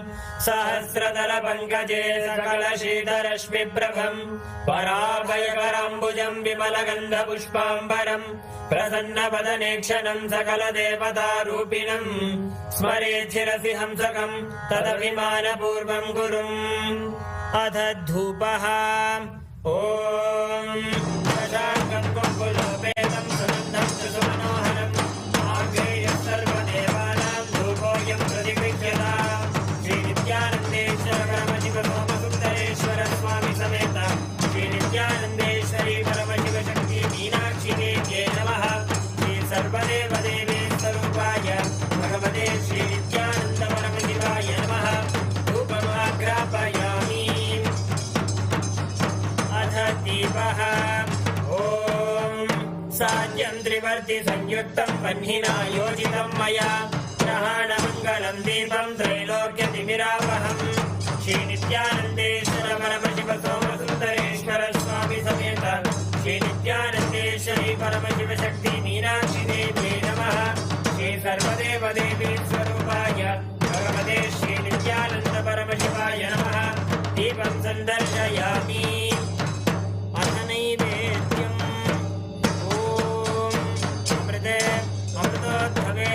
Speaker 8: सहस्रदलपङ्कजे सकलशीतरश्मिप्रभं पराभयकराम्बुजं विमलगन्धपुष्पाम्बरं प्रसन्नवदनेक्षणं सकलदेवतारूपिणं स्मरेच्छिरसि हंसकं तदभिमानपूर्वं गुरुम् अथ धूपः ॐ शशाङ्कं कुङ्कुलोपेतं सुगन्धं च सुमनोहरम् आग्नेयः सर्वदेवानां धूपोऽयं प्रतिगृह्यताम् श्रीनित्यानन्देश्वर परमशिवसोमसुन्दरेश्वर स्वामी समेत श्रीनित्यानन्देश्वरी परमशिवशक्ति मीनाक्षी देव्यै नमः। श्री सर्वदेव देवी स्वरूपाय भगवते श्रीनित्यानन्द परमशिवाय नमः। धूपमाग्रापयामि। अथ दीपः ॐ साध्यं त्रिवर्ति संयुक्तं वह्निना योजितं मया ग्रहाणमङ्गलं दीपं त्रैलोक्यतिमिरावहम् श्रीनित्यानन्देश्वर परमशिव सोमसुन्दरेश्वर स्वामी समेत श्रीनित्यानन्देश्वरी परमशिवशक्ति मीनाक्षी देव्यै नमः। श्री सर्वदेव देवी स्वरूपाय भगवते श्रीनित्यानन्द परमशिवाय नमः। दीपं सन्दर्शयामि। अथ नैवेद्यम् ॐ अमृते अमृतोद्भवे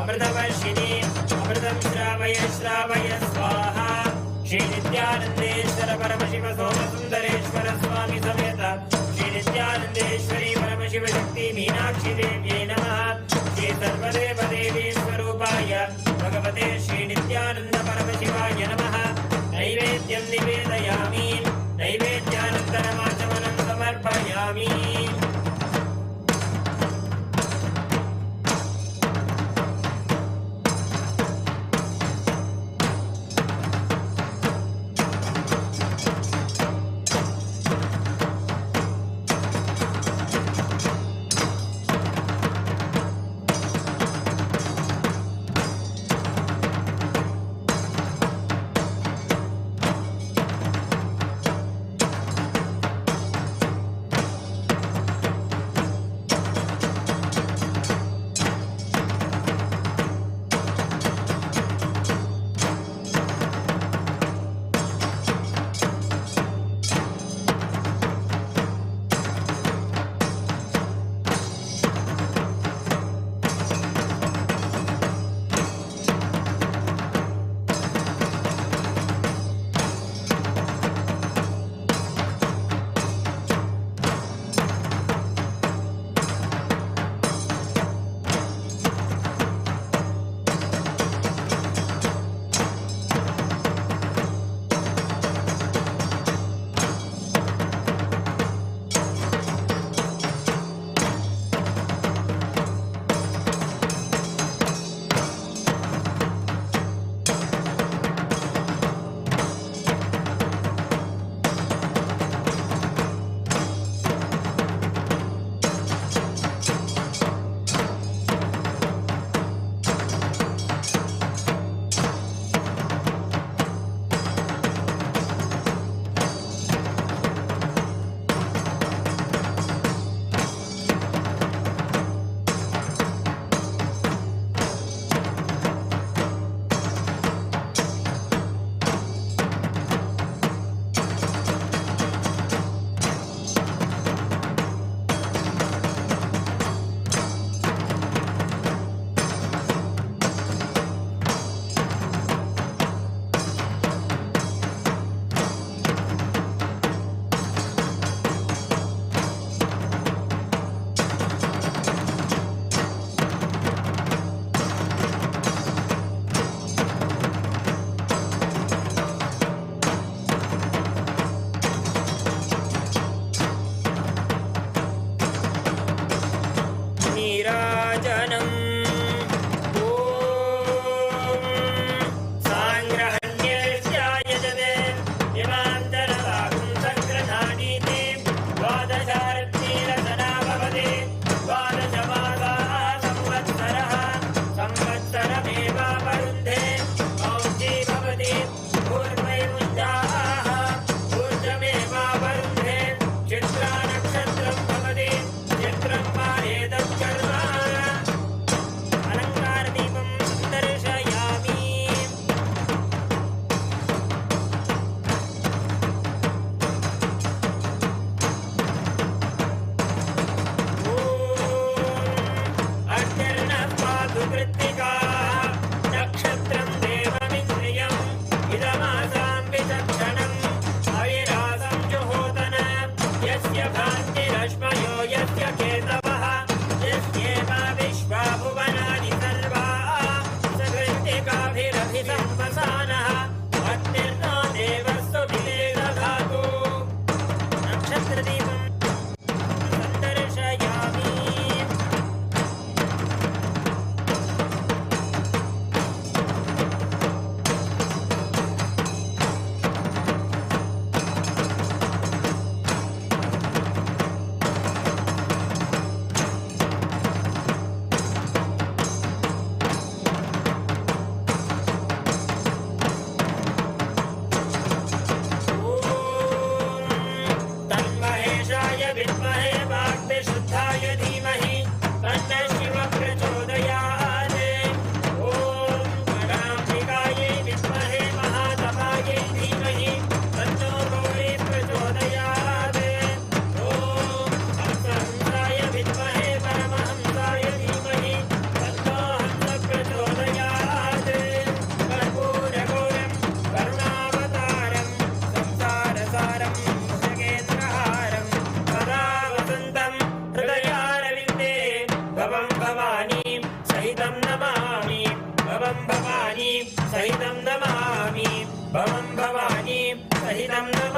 Speaker 8: अमृतवर्षिणि अमृतं श्रावय श्रावय स्वाहा श्रीनित्यानन्देश्वर परमशिव सोमसुन्दरेश्वर स्वामी समेत श्री नित्यानन्देश्वरी परमशिव शक्ति मीनाक्षी देव्यै नमः श्री सर्वदेव देवी स्वरूपाय भगवते श्री नित्यानन्द परमशिवाय नमः नैवेद्यं निवेदयामि नैवेद्यानन्तरमाचमनं समर्पयामि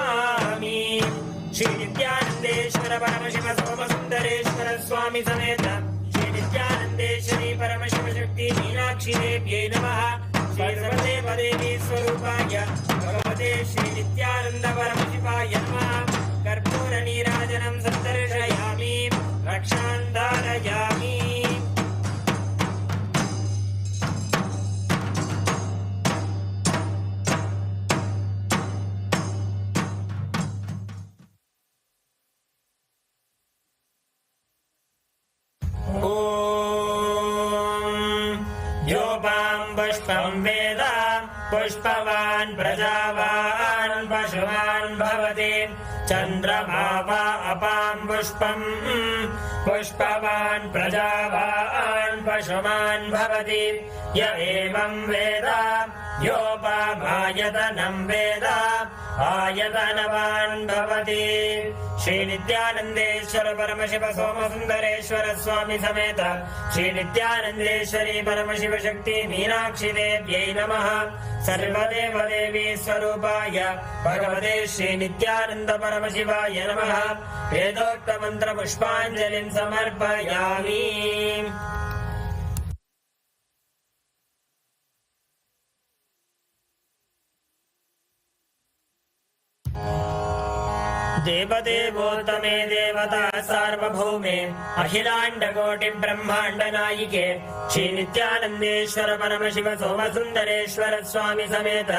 Speaker 8: दर्शयामि श्री नित्यानंदेश्वर परमशिव सोमसुंदरेश्वर स्वामी समेत श्री नित्यानंदेश्वरी परमशिव शक्ति मीनाक्षी देव्यै नमः सर्वदेव देवी स्वरूपाय भगवते श्री नित्यानंद परमशिवाय नमः कर्पूर नीराजनं सन्दर्शयामि रक्षां धारयामि पुष्पं वेद पुष्पवान् प्रजावान् पशुवान् भवति चन्द्रमा वा अपां पुष्पं पुष्पवान् प्रजावान् पशुमान् भवति य एवं वेद योपामायतनं वेद आयतनवान् भवति श्री नित्यानंदेश्वर परमशिव सोमसुंदरेश्वर स्वामी समेत श्री नित्यानंदेश्वरी परमशिव शक्ति मीनाक्षी देव्यै नमः सर्वदेव देवी स्वरूपाय भगवते श्री नित्यानंद परमशिवाय नमः वेदोक्त मंत्र पुष्पांजलिं समर्पयामि देवदेवोत्तमे देवता सार्वभौमे अखिलाण्डकोटि ब्रह्माण्ड नायिके श्री नित्यानंदेश्वर परमशिव सोमसुंदरेश्वर स्वामी समेत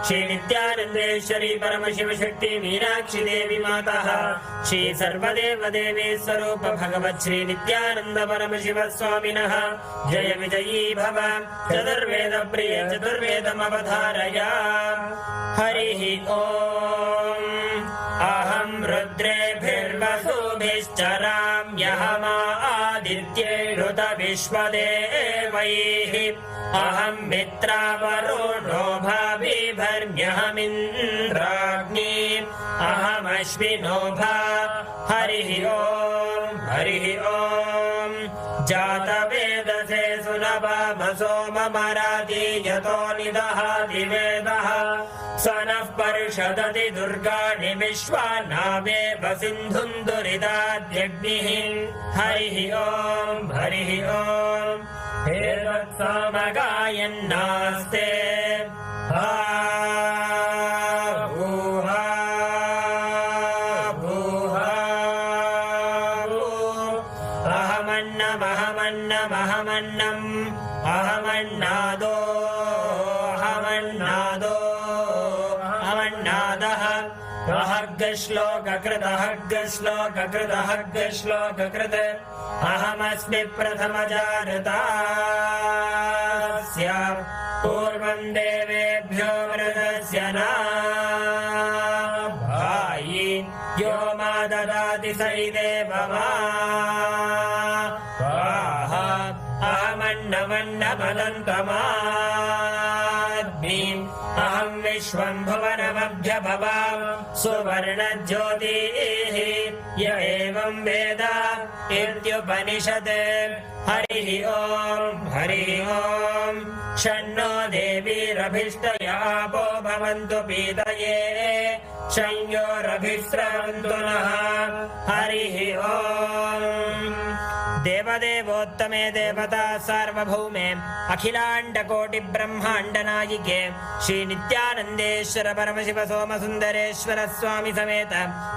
Speaker 8: श्री नित्यानंदेश्वरी परमशिव शक्ति मीनाक्षी देवी मातः श्री सर्वदेव देवी स्वरूप भगवत् श्री नित्यानंद परमशिव स्वामिनः जय विजयी भव चतुर्वेद प्रिय चतुर्वेदमवधारय हरिः ओम् अहं रुद्रेभिर्वसुभिश्चराम्यहमादित्यैरुत विश्वदेवैः अहं मित्रावरुणो भाभिभर्म्यहमिन्द्राग्नि अहमश्विनो भा हरिः ओम् जातवेदसे सुनवामसो ममरादीयतो निदहाति वेदः स नः पर्षदति दुर्गाणि विश्वानावेव सिन्धुं दुरिताद्यग्निः हरिः ओम् हेतत्सामगायन्नास्ते श्लोककृत अहमस्मि प्रथमजारतास्य पूर्वं देवेभ्यो मृतस्य नाभायि यो मा ददाति स इदेव मा अहमन्नमन्नमदन्तमाद्मीम् अहं विश्वं भुवनमभ्यभवाम् सुवर्णज्योतिः य एवं वेद इत्युपनिषत् हरिः ओम् शन्नो देवीरभिष्टयापो भवन्तु पीतये शंयोरभिस्रवन्तु नः हरिः ओम् देवदेवोत्तमे देवता सार्वभौमे अखिलाण्डकोटि ब्रह्माण्ड नायिके श्री नित्यानंदेश्वर परमशिव सोमसुंदरेश्वर स्वामी समेत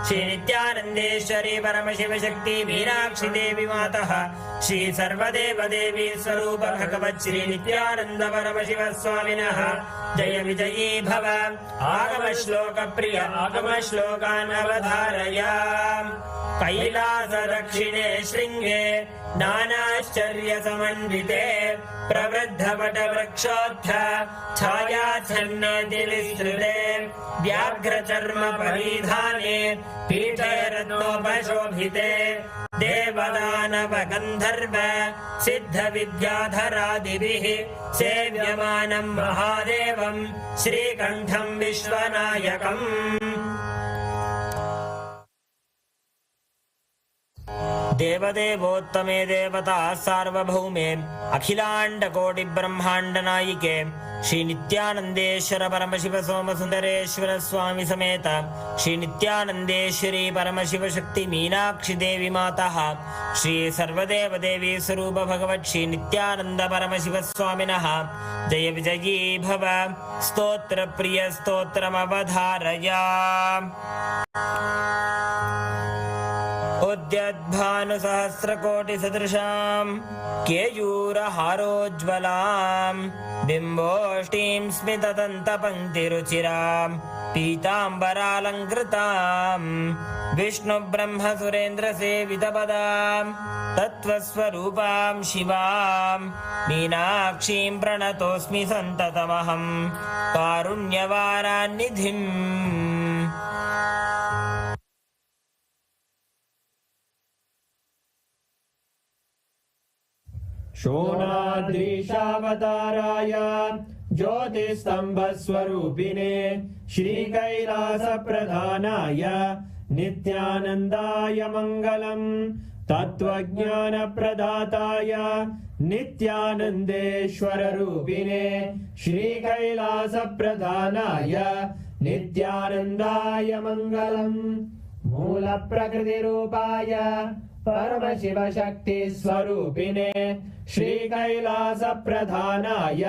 Speaker 8: श्री नित्यानंदेश्वरी परमशिव शक्ति मीनाक्षी देवी मातः श्री सर्वदेव देवी स्वरूप भगवत् श्री नित्यानंद परमशिव स्वामिनः जय विजयी भव आगम श्लोक प्रिय आगम श्लोकान् अवधारय कैलास दक्षिणे शृंगे नानाश्चर्य समन्विते प्रवृद्धवट वृक्षोत्थ छायाच्छन्नति विस्तृते व्याघ्रचर्म परिधाने पीठे रत्नोपशोभिते देवदानव गन्धर्व सिद्ध विद्याधरादिभिः सेव्यमानं महादेवं श्रीकण्ठं विश्वनायकम् देवदेवोत्तमे देवता सार्वभौमे अखिलाण्डकोटिब्रह्माण्डनायिके श्रीनित्यानन्देश्वर परमशिव सोमसुन्दरेश्वर स्वामी समेत श्रीनित्यानन्देश्वरी परमशिव शक्ति मीनाक्षी देवी मातः श्री सर्वदेवदेवी स्वरूप भगवत् श्रीनित्यानन्द परमशिव स्वामिनः जय विजयी भव स्तोत्र प्रिय स्तोत्रमवधारया उद्यद्भानुसहस्रकोटिसदृशां केयूरहारोज्ज्वलां बिम्बोष्टीं स्मितदन्तपङ्क्तिरुचिरां पीताम्बरालङ्कृतां विष्णुब्रह्मसुरेन्द्रसेवितपदां तत्त्वस्वरूपां शिवां मीनाक्षीं प्रणतोऽस्मि सन्ततमहं कारुण्यवारान्निधिम्
Speaker 7: शोणाद्रीशावताराय ज्योतिस्तम्भस्वरूपिणे श्रीकैलासप्रधानाय नित्यानन्दाय मङ्गलम् तत्त्वज्ञानप्रदाताय नित्यानन्देश्वररूपिणे श्रीकैलासप्रधानाय नित्यानन्दाय मङ्गलम् मूलप्रकृतिरूपाय परमशिवशक्तिस्वरूपिणे श्रीकैलासप्रधानाय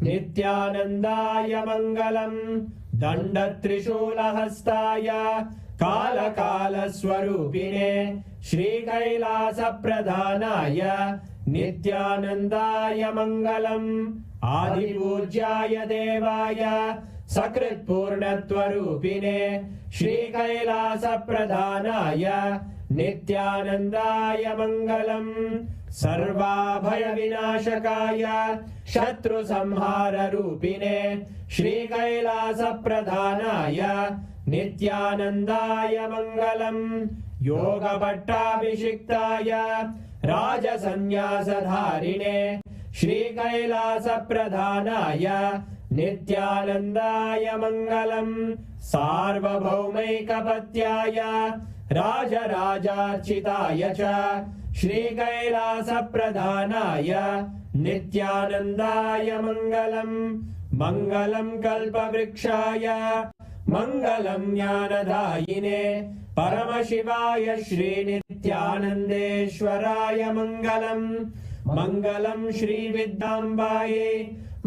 Speaker 7: नित्यानन्दाय मङ्गलम् दण्डत्रिशूलहस्ताय कालकालस्वरूपिणे श्रीकैलासप्रधानाय नित्यानन्दाय मङ्गलम् आदिपूज्याय देवाय सकृत्पूर्णत्वरूपिणे श्रीकैलासप्रधानाय नित्यानन्दाय मङ्गलम् सर्वाभयविनाशकाय शत्रुसंहाररूपिणे श्रीकैलासप्रधानाय नित्यानन्दाय मङ्गलम् योगपट्टाभिषिक्ताय राजसन्न्यासधारिणे श्रीकैलासप्रधानाय नित्यानन्दाय मङ्गलम् सार्वभौमैकपत्याय राजराजार्चिताय च श्रीकैलासप्रधानाय नित्यानन्दाय मङ्गलम् मङ्गलम् कल्पवृक्षाय मङ्गलम् ज्ञानदायिने परमशिवाय श्रीनित्यानन्देश्वराय मङ्गलम् मङ्गलम् श्रीविद्याम्बायै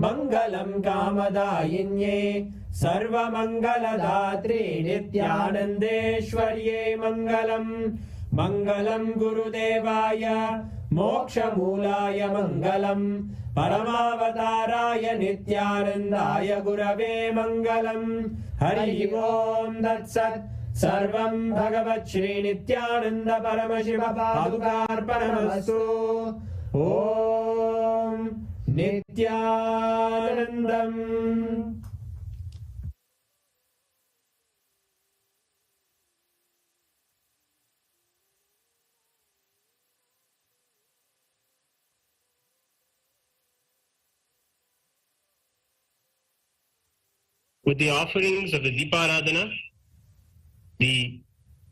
Speaker 7: मङ्गलम् कामदायिन्ये सर्वमङ्गलदात्रे नित्यानन्देश्वर्ये मङ्गलम् मङ्गलम् गुरुदेवाय मोक्षमूलाय मङ्गलम् परमावताराय नित्यानन्दाय गुरवे मङ्गलम् हरि ओम् तत्सत् सर्वं भगवत् श्रीनित्यानन्द परमशिव पादुकार्पणमस्तु ॐ नित्यानन्दम्
Speaker 6: With the offerings of the Deeparadhana, the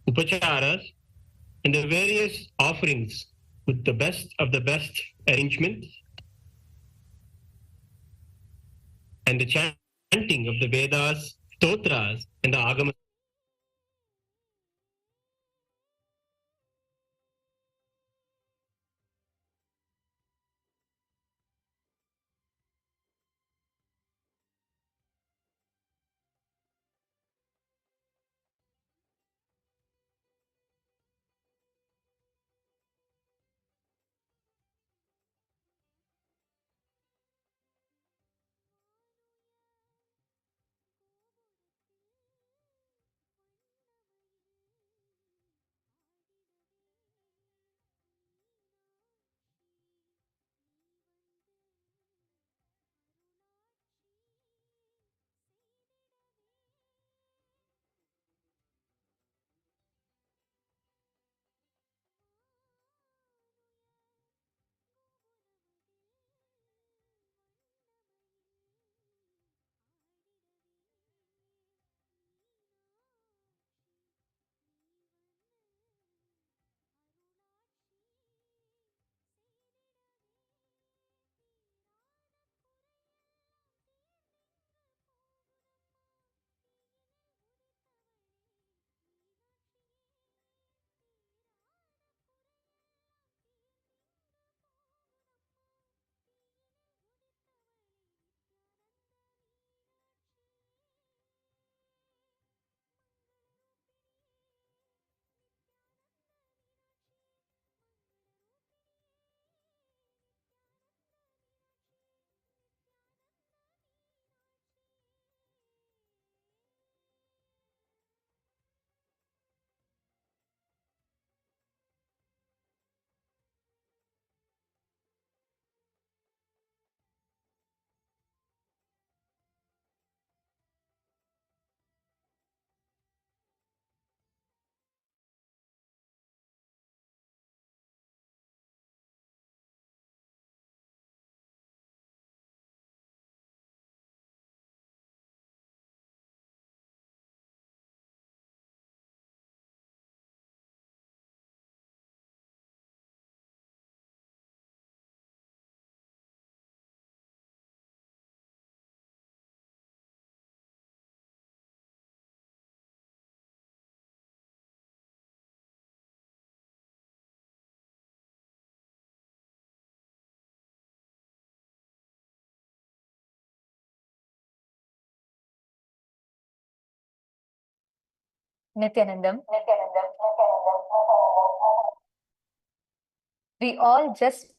Speaker 6: upacharas, and the various offerings with the best of the best arrangements, and the chanting of the Vedas, Stotras, and the Agama.
Speaker 9: Nithyanandam. We all just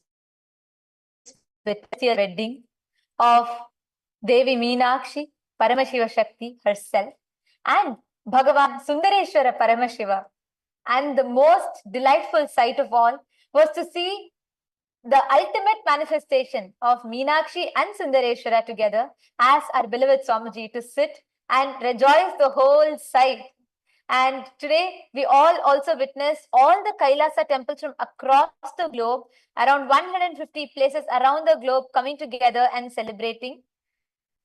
Speaker 9: witnessed the wedding of Devi Meenakshi, Paramashiva Shakti herself, and Bhagavan Sundareshwara Paramashiva. And the most delightful sight of all was to see the ultimate manifestation of Meenakshi and Sundareshwara together as our beloved Swamiji to sit and rejoice the whole sight. And today we all also witnessed all the Kailasa temples from across the globe, around 150 places around the globe coming together and celebrating.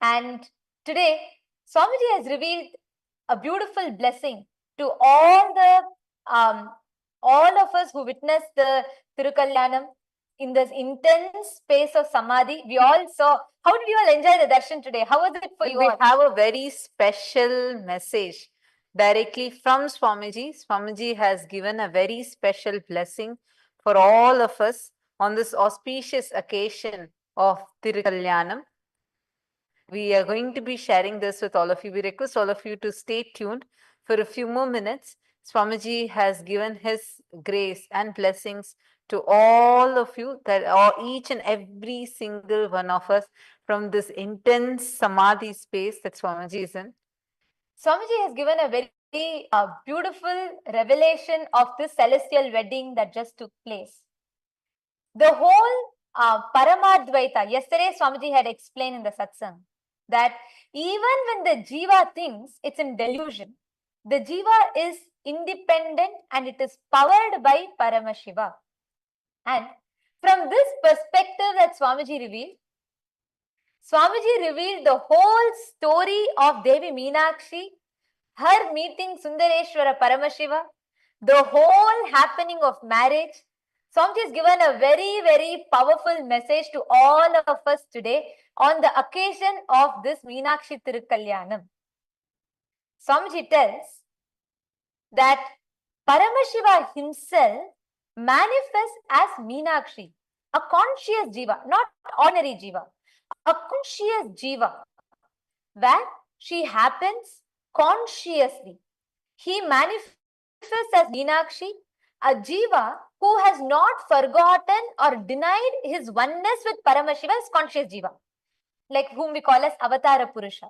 Speaker 9: And today Swamiji has revealed a beautiful blessing to all of us who witnessed the Tirukalyanam in this intense space of Samadhi. We all saw. How did you all enjoy the darshan today? How was it for you
Speaker 10: We
Speaker 9: all?
Speaker 10: have a very special message directly from Swamiji. Swamiji has given a very special blessing for all of us on this auspicious occasion of Tirukalyanam. We are going to be sharing this with all of you. We request all of you to stay tuned for a few more minutes. Swamiji has given his grace and blessings to all of you, that each and every single one of us, from this intense Samadhi space that Swamiji is in.
Speaker 9: Swamiji has given a very beautiful revelation of this celestial wedding that just took place. The whole Paramadvaita, yesterday Swamiji had explained in the satsang that even when the jiva thinks it's in delusion, the jiva is independent and it is powered by Paramashiva. And from this perspective that Swamiji revealed the whole story of Devi Meenakshi, her meeting Sundareshwara Paramashiva, the whole happening of marriage. Swamiji has given a very, very powerful message to all of us today on the occasion of this Meenakshi Tirukalyanam. Swamiji tells that Paramashiva himself manifests as Meenakshi, a conscious jiva, not ordinary jiva, a conscious jiva, where she happens consciously. He manifests as Meenakshi, a jiva who has not forgotten or denied his oneness with Paramashiva as conscious jiva, like whom we call as Avatara Purusha.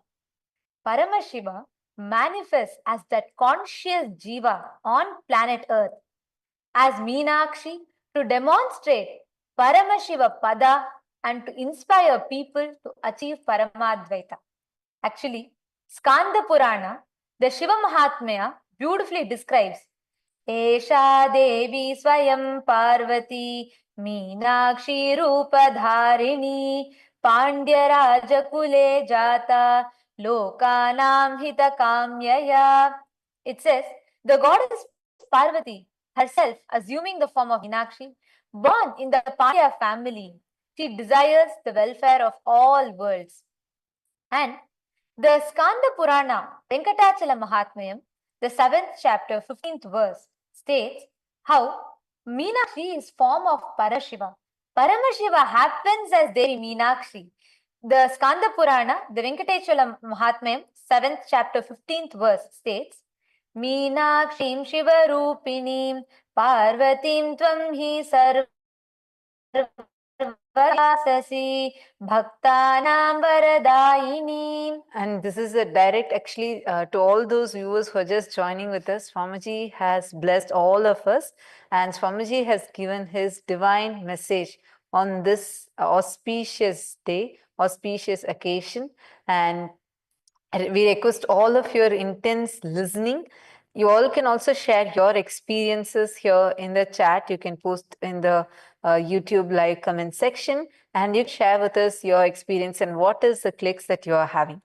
Speaker 9: Paramashiva manifests as that conscious jiva on planet Earth as Meenakshi to demonstrate Paramashiva Pada and to inspire people to achieve Paramadvaita. Actually, Skanda Purana, the Shiva Mahatmya, beautifully describes Esha Devi Swayam Parvati Meenakshi Rupa Dharini Pandya Rajakule Jata Lokanam Hita Kamyaya. It says the goddess Parvati herself, assuming the form of Meenakshi, born in the Pandya family, she desires the welfare of all worlds. And the Skanda Purana, Venkatachala Mahatmyam, the 7th chapter, 15th verse, states how Meenakshi is form of Parashiva. Paramashiva happens as Devi Meenakshi. The Skanda Purana, the Venkatachala Mahatmyam, 7th chapter, 15th verse, states Meenakshim Shiva Rupinim Parvatim Tvam Hi Sarvasasi Bhaktanam Varadaini.
Speaker 10: And this is a direct, actually, to all those viewers who are just joining with us. Swamiji has blessed all of us, and Swamiji has given his divine message on this auspicious day, auspicious occasion. And we request all of your intense listening. You all can also share your experiences here in the chat. You can post in the YouTube live comment section, and you share with us your experience and what is the clicks that you are having.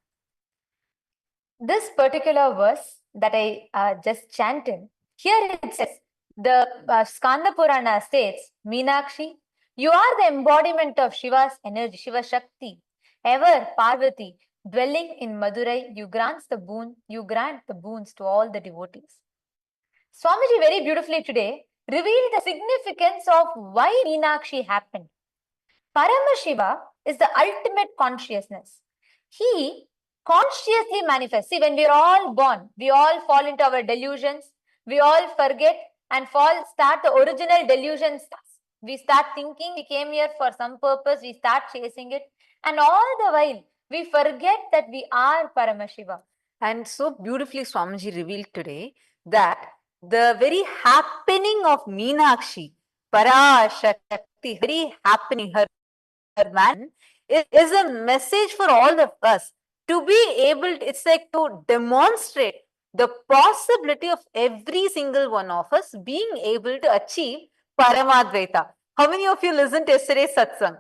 Speaker 9: This particular verse that I just chanted, here it says, the Skanda Purana states, Meenakshi, you are the embodiment of Shiva's energy, Shiva Shakti, ever Parvati, dwelling in Madurai, you grant the boons to all the devotees. Swamiji very beautifully today revealed the significance of why Meenakshi happened. Paramashiva is the ultimate consciousness. He consciously manifest. See, when we are all born, we all fall into our delusions, we all forget and start the original delusions. We start thinking we came here for some purpose, we start chasing it, and all the while we forget that we are Paramashiva.
Speaker 10: And so beautifully Swamiji revealed today that the very happening of Meenakshi, Parashakti, very happening, her man, is a message for all of us to be able, it's like to demonstrate the possibility of every single one of us being able to achieve Paramadvaita. How many of you listened to yesterday's satsang?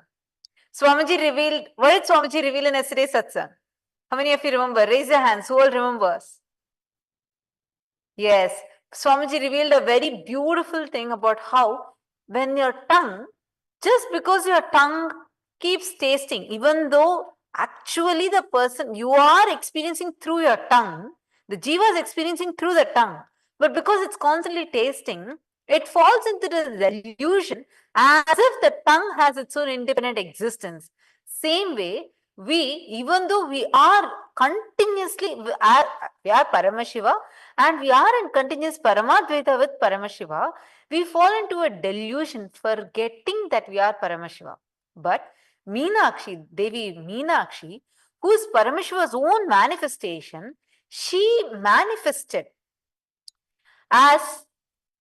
Speaker 10: Swamiji revealed, what did Swamiji reveal in yesterday's satsang? How many of you remember? Raise your hands. Who all remembers? Yes. Swamiji revealed a very beautiful thing about how when your tongue, just because your tongue keeps tasting, even though actually the person you are experiencing through your tongue, the jiva is experiencing through the tongue, but because it's constantly tasting, it falls into the delusion as if the tongue has its own independent existence. Same way, we, even though we are continuously, we are Paramashiva and we are in continuous Paramadvaita with Paramashiva, we fall into a delusion forgetting that we are Paramashiva. But Meenakshi, Devi Meenakshi, who is Paramashiva's own manifestation, she manifested as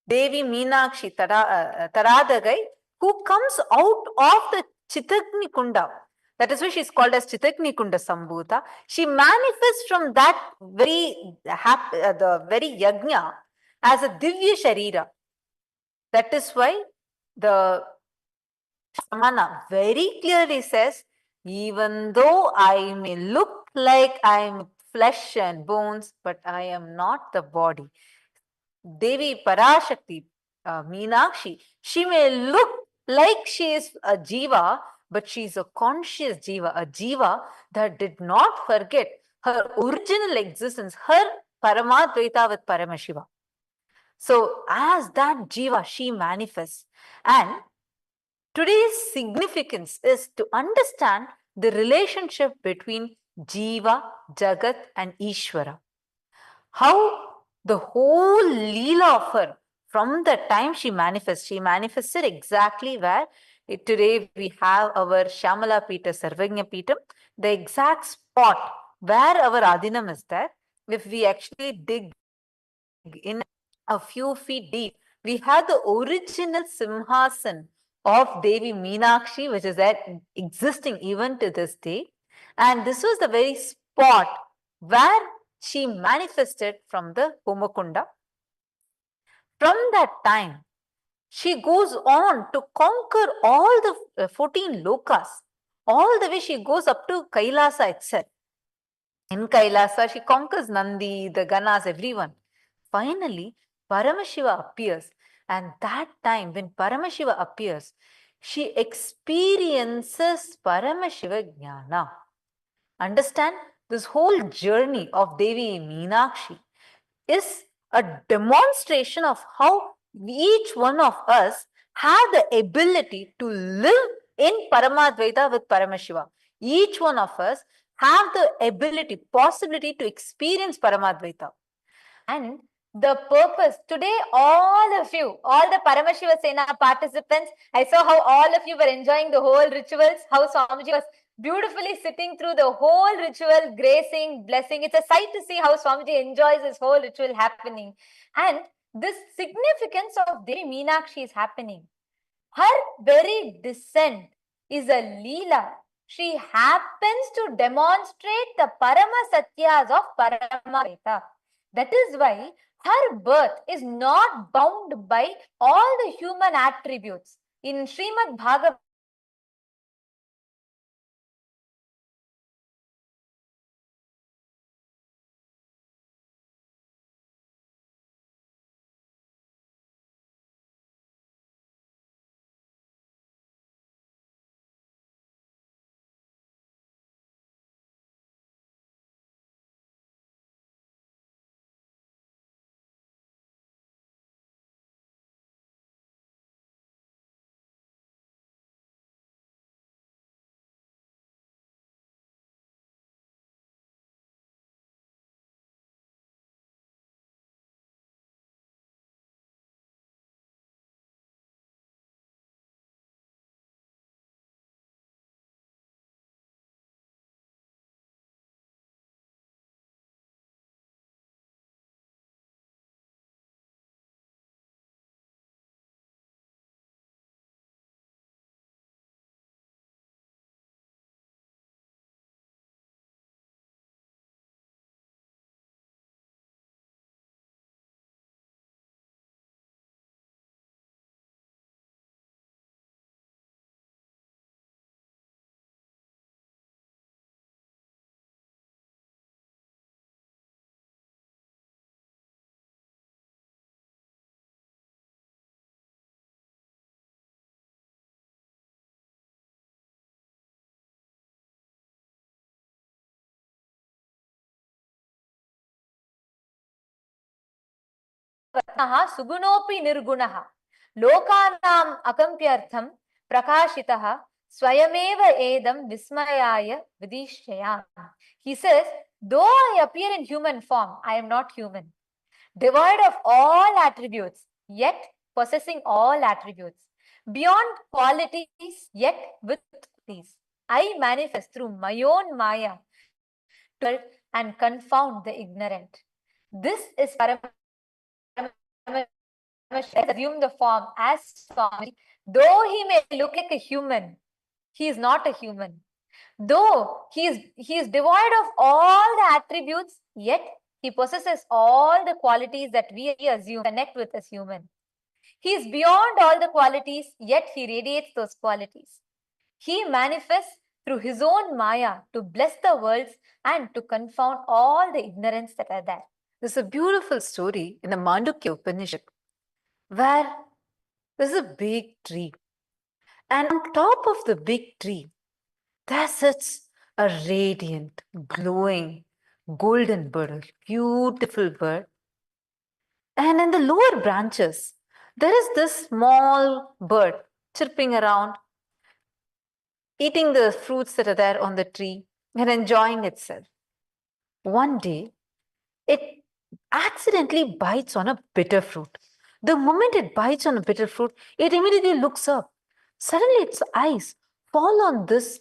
Speaker 10: Devi Meenakshi Taradagai, who comes out of the Chitagni Kunda. That is why she is called as Chitagni Kunda Sambhuta. She manifests from that very the very yajna as a Divya Sharira. That is why the Samana very clearly says, even though I may look like I am flesh and bones, but I am not the body. Devi Parashakti, Meenakshi, she may look like she is a jiva, but she is a conscious jiva, a jiva that did not forget her original existence, her Paramadvaita with Paramashiva. So, as that jiva, she manifests. And today's significance is to understand the relationship between jiva, jagat, and Ishvara. How the whole Leela of her, from the time she manifested exactly where today we have our Shamala Pita, Sarvagnya Pitam, the exact spot where our Adinam is there. If we actually dig in a few feet deep, we have the original Simhasan of Devi Meenakshi, which is there existing even to this day. And this was the very spot where she manifested from the Homakunda. From that time, she goes on to conquer all the 14 lokas. All the way she goes up to Kailasa itself. In Kailasa, she conquers Nandi, the Ganas, everyone. Finally, Paramashiva appears. And that time, when Paramashiva appears, she experiences Paramashiva Jnana. Understand, this whole journey of Devi Meenakshi is a demonstration of how each one of us have the ability to live in Paramadvaita with Paramashiva. Each one of us have the ability, possibility to experience Paramadvaita.
Speaker 9: And the purpose today, all of you, all the Paramashiva Sena participants, I saw how all of you were enjoying the whole rituals, how Swamiji was beautifully sitting through the whole ritual, gracing, blessing. It's a sight to see how Swamiji enjoys this whole ritual happening. And this significance of Devi Meenakshi is happening. Her very descent is a Leela. She happens to demonstrate the Parama Satyas of Paramaveta. That is why her birth is not bound by all the human attributes. In Srimad Bhagavatam, सुगुणोऽपि निर्गुणः लोकानाम् अकम्प्यर्थं प्रकाशितः स्वयमेव edam vismayaya vidishya. He says, though I appear in human form, I am not human. Devoid of all attributes, yet possessing all attributes. Beyond qualities, yet with qualities. I manifest through my own maya to and confound the ignorant. This is assume the form as Swami. Though he may look like a human, he is not a human. Though he is devoid of all the attributes, yet he possesses all the qualities that we assume connect with as human. He is beyond all the qualities, yet he radiates those qualities. He manifests through his own Maya to bless the worlds and to confound all the ignorance that are there.
Speaker 10: This is a beautiful story in the Mandukya Upanishad where there's a big tree. And on top of the big tree, there sits a radiant, glowing, golden bird, a beautiful bird. And in the lower branches, there is this small bird chirping around, eating the fruits that are there on the tree and enjoying itself. One day, it accidentally bites on a bitter fruit. The moment it bites on a bitter fruit, it immediately looks up. Suddenly, its eyes fall on this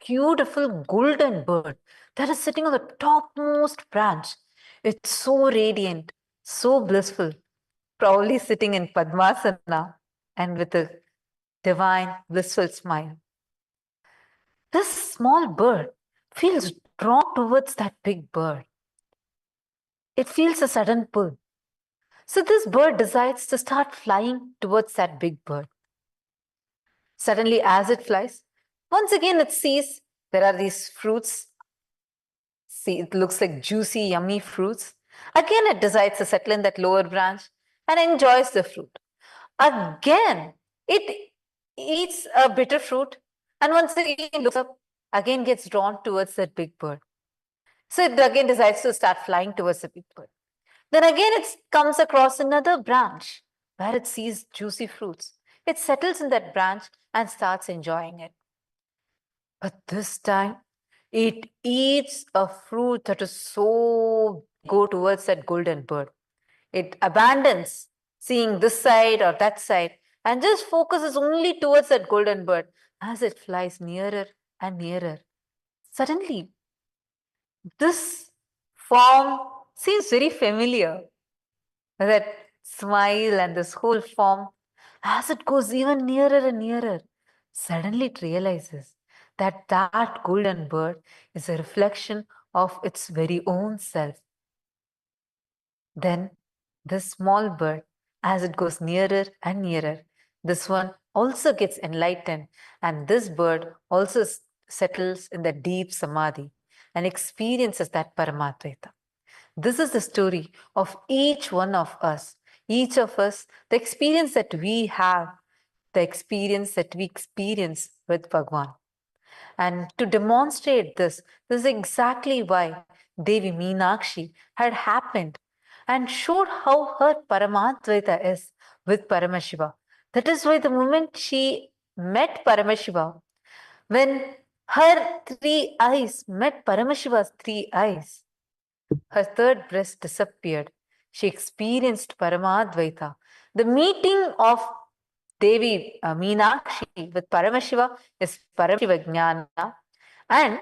Speaker 10: beautiful golden bird that is sitting on the topmost branch. It's so radiant, so blissful, probably sitting in Padmasana and with a divine, blissful smile. This small bird feels drawn towards that big bird. It feels a sudden pull. So this bird decides to start flying towards that big bird. Suddenly, as it flies, once again it sees there are these fruits. See, it looks like juicy, yummy fruits. Again, it decides to settle in that lower branch and enjoys the fruit. Again, it eats a bitter fruit and once again looks up, again gets drawn towards that big bird. So it again decides to start flying towards the big bird. Then again it comes across another branch where it sees juicy fruits. It settles in that branch and starts enjoying it. But this time, it eats a fruit that is so go towards that golden bird. It abandons seeing this side or that side and just focuses only towards that golden bird as it flies nearer and nearer. Suddenly, this form seems very familiar. That smile and this whole form, as it goes even nearer and nearer, suddenly it realizes that that golden bird is a reflection of its very own self. Then this small bird, as it goes nearer and nearer, this one also gets enlightened, and this bird also settles in the deep samadhi and experiences that Paramatvaita. This is the story of each one of us. Each of us, the experience that we have, the experience that we experience with Bhagwan. And to demonstrate this is exactly why Devi Meenakshi had happened and showed how her Paramatvaita is with Paramashiva. That is why the moment she met Paramashiva, when her three eyes met Paramashiva's three eyes, her third breast disappeared. She experienced Paramadvaita. The meeting of Devi Meenakshi with Paramashiva is Paramashiva Jnana. And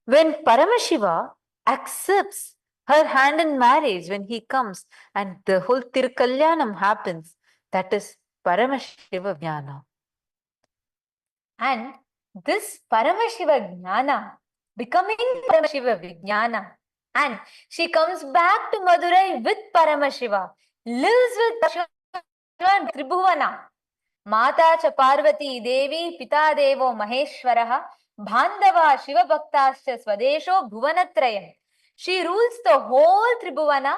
Speaker 10: when Paramashiva accepts her hand in marriage, when he comes and the whole Tirukalyanam happens, that is Paramashiva Jnana.
Speaker 9: And this Paramashiva Jnana, becoming Paramashiva Vijnana, and she comes back to Madurai with Paramashiva, lives with Paramashiva and Tribhuvana. Mata cha Parvati Devi Pita Devo Maheshwaraha Bandhava Shiva Bhaktascha Swadesho Bhuvanatrayam. She rules the whole Tribhuvana.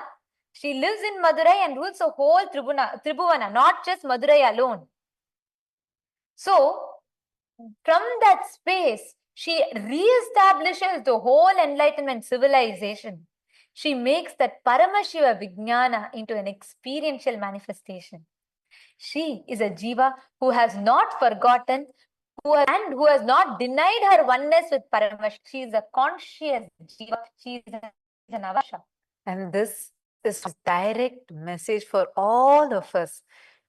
Speaker 9: She lives in Madurai and rules the whole Tribhuvana, not just Madurai alone. So, from that space, she reestablishes the whole Enlightenment civilization. She makes that Paramashiva Vijnana into an experiential manifestation. She is a Jiva who has not forgotten and who has not denied her oneness with Paramashiva. She is a conscious Jiva. She is an Avasha.
Speaker 10: And this is a direct message for all of us.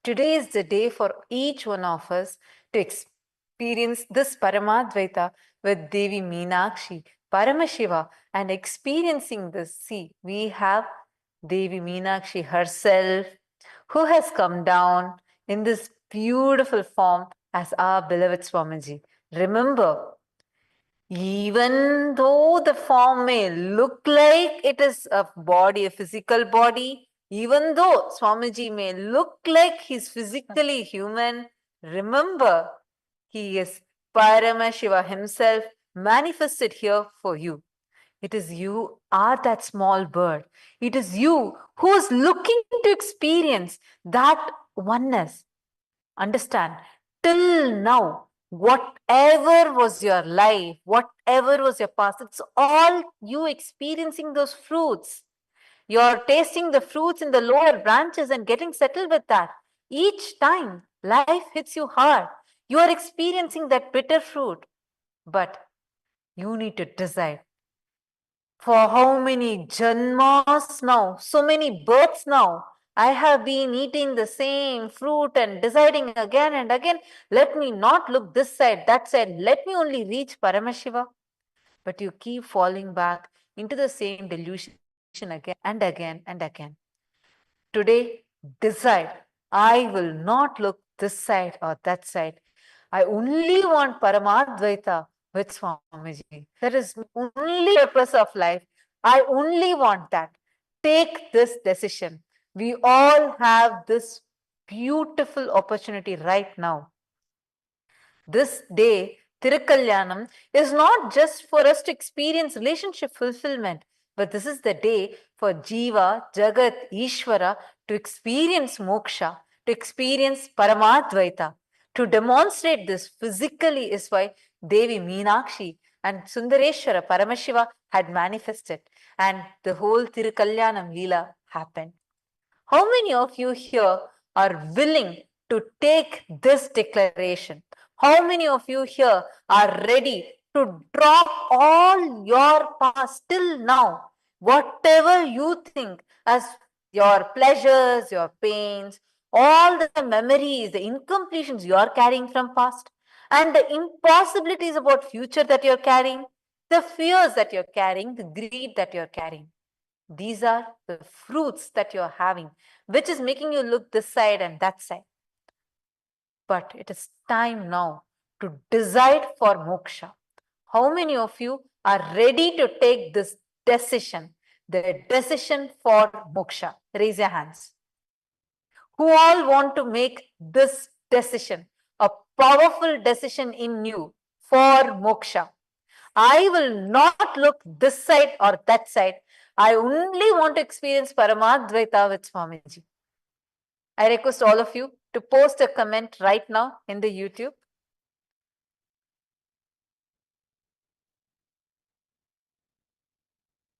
Speaker 10: Today is the day for each one of us to experience this Paramadvaita with Devi Meenakshi, Paramashiva, and experiencing this. See, we have Devi Meenakshi herself who has come down in this beautiful form as our beloved Swamiji. Remember, even though the form may look like it is a body, a physical body, even though Swamiji may look like he's physically human, remember, he is Paramashiva himself manifested here for you. It is you are that small bird. It is you who is looking to experience that oneness. Understand, till now, whatever was your life, whatever was your past, it's all you experiencing those fruits. You're tasting the fruits in the lower branches and getting settled with that. Each time life hits you hard, you are experiencing that bitter fruit. But you need to decide, for how many janmas now, so many births now, I have been eating the same fruit and deciding again and again, let me not look this side, that side, let me only reach Paramashiva. But you keep falling back into the same delusion again and again and again. Today, decide, I will not look this side or that side. I only want Paramadvaita with Swamiji. That is only purpose of life. I only want that. Take this decision. We all have this beautiful opportunity right now. This day, Tirukalyanam, is not just for us to experience relationship fulfillment, but this is the day for Jiva, Jagat, Ishvara to experience moksha, to experience Paramadvaita. To demonstrate this physically is why Devi Meenakshi and Sundareshwara Paramashiva had manifested, and the whole Tirukalyanam Leela happened. How many of you here are willing to take this declaration? How many of you here are ready to drop all your past till now? Whatever you think as your pleasures, your pains, all the memories, the incompletions you are carrying from past, and the impossibilities about future that you're carrying, the fears that you're carrying, the greed that you're carrying. These are the fruits that you're having, which is making you look this side and that side. But it is time now to decide for moksha. How many of you are ready to take this decision, the decision for moksha? Raise your hands. Who all want to make this decision, a powerful decision in you for moksha? I will not look this side or that side. I only want to experience Paramadvaita with Swamiji. I request all of you to post a comment right now in the YouTube.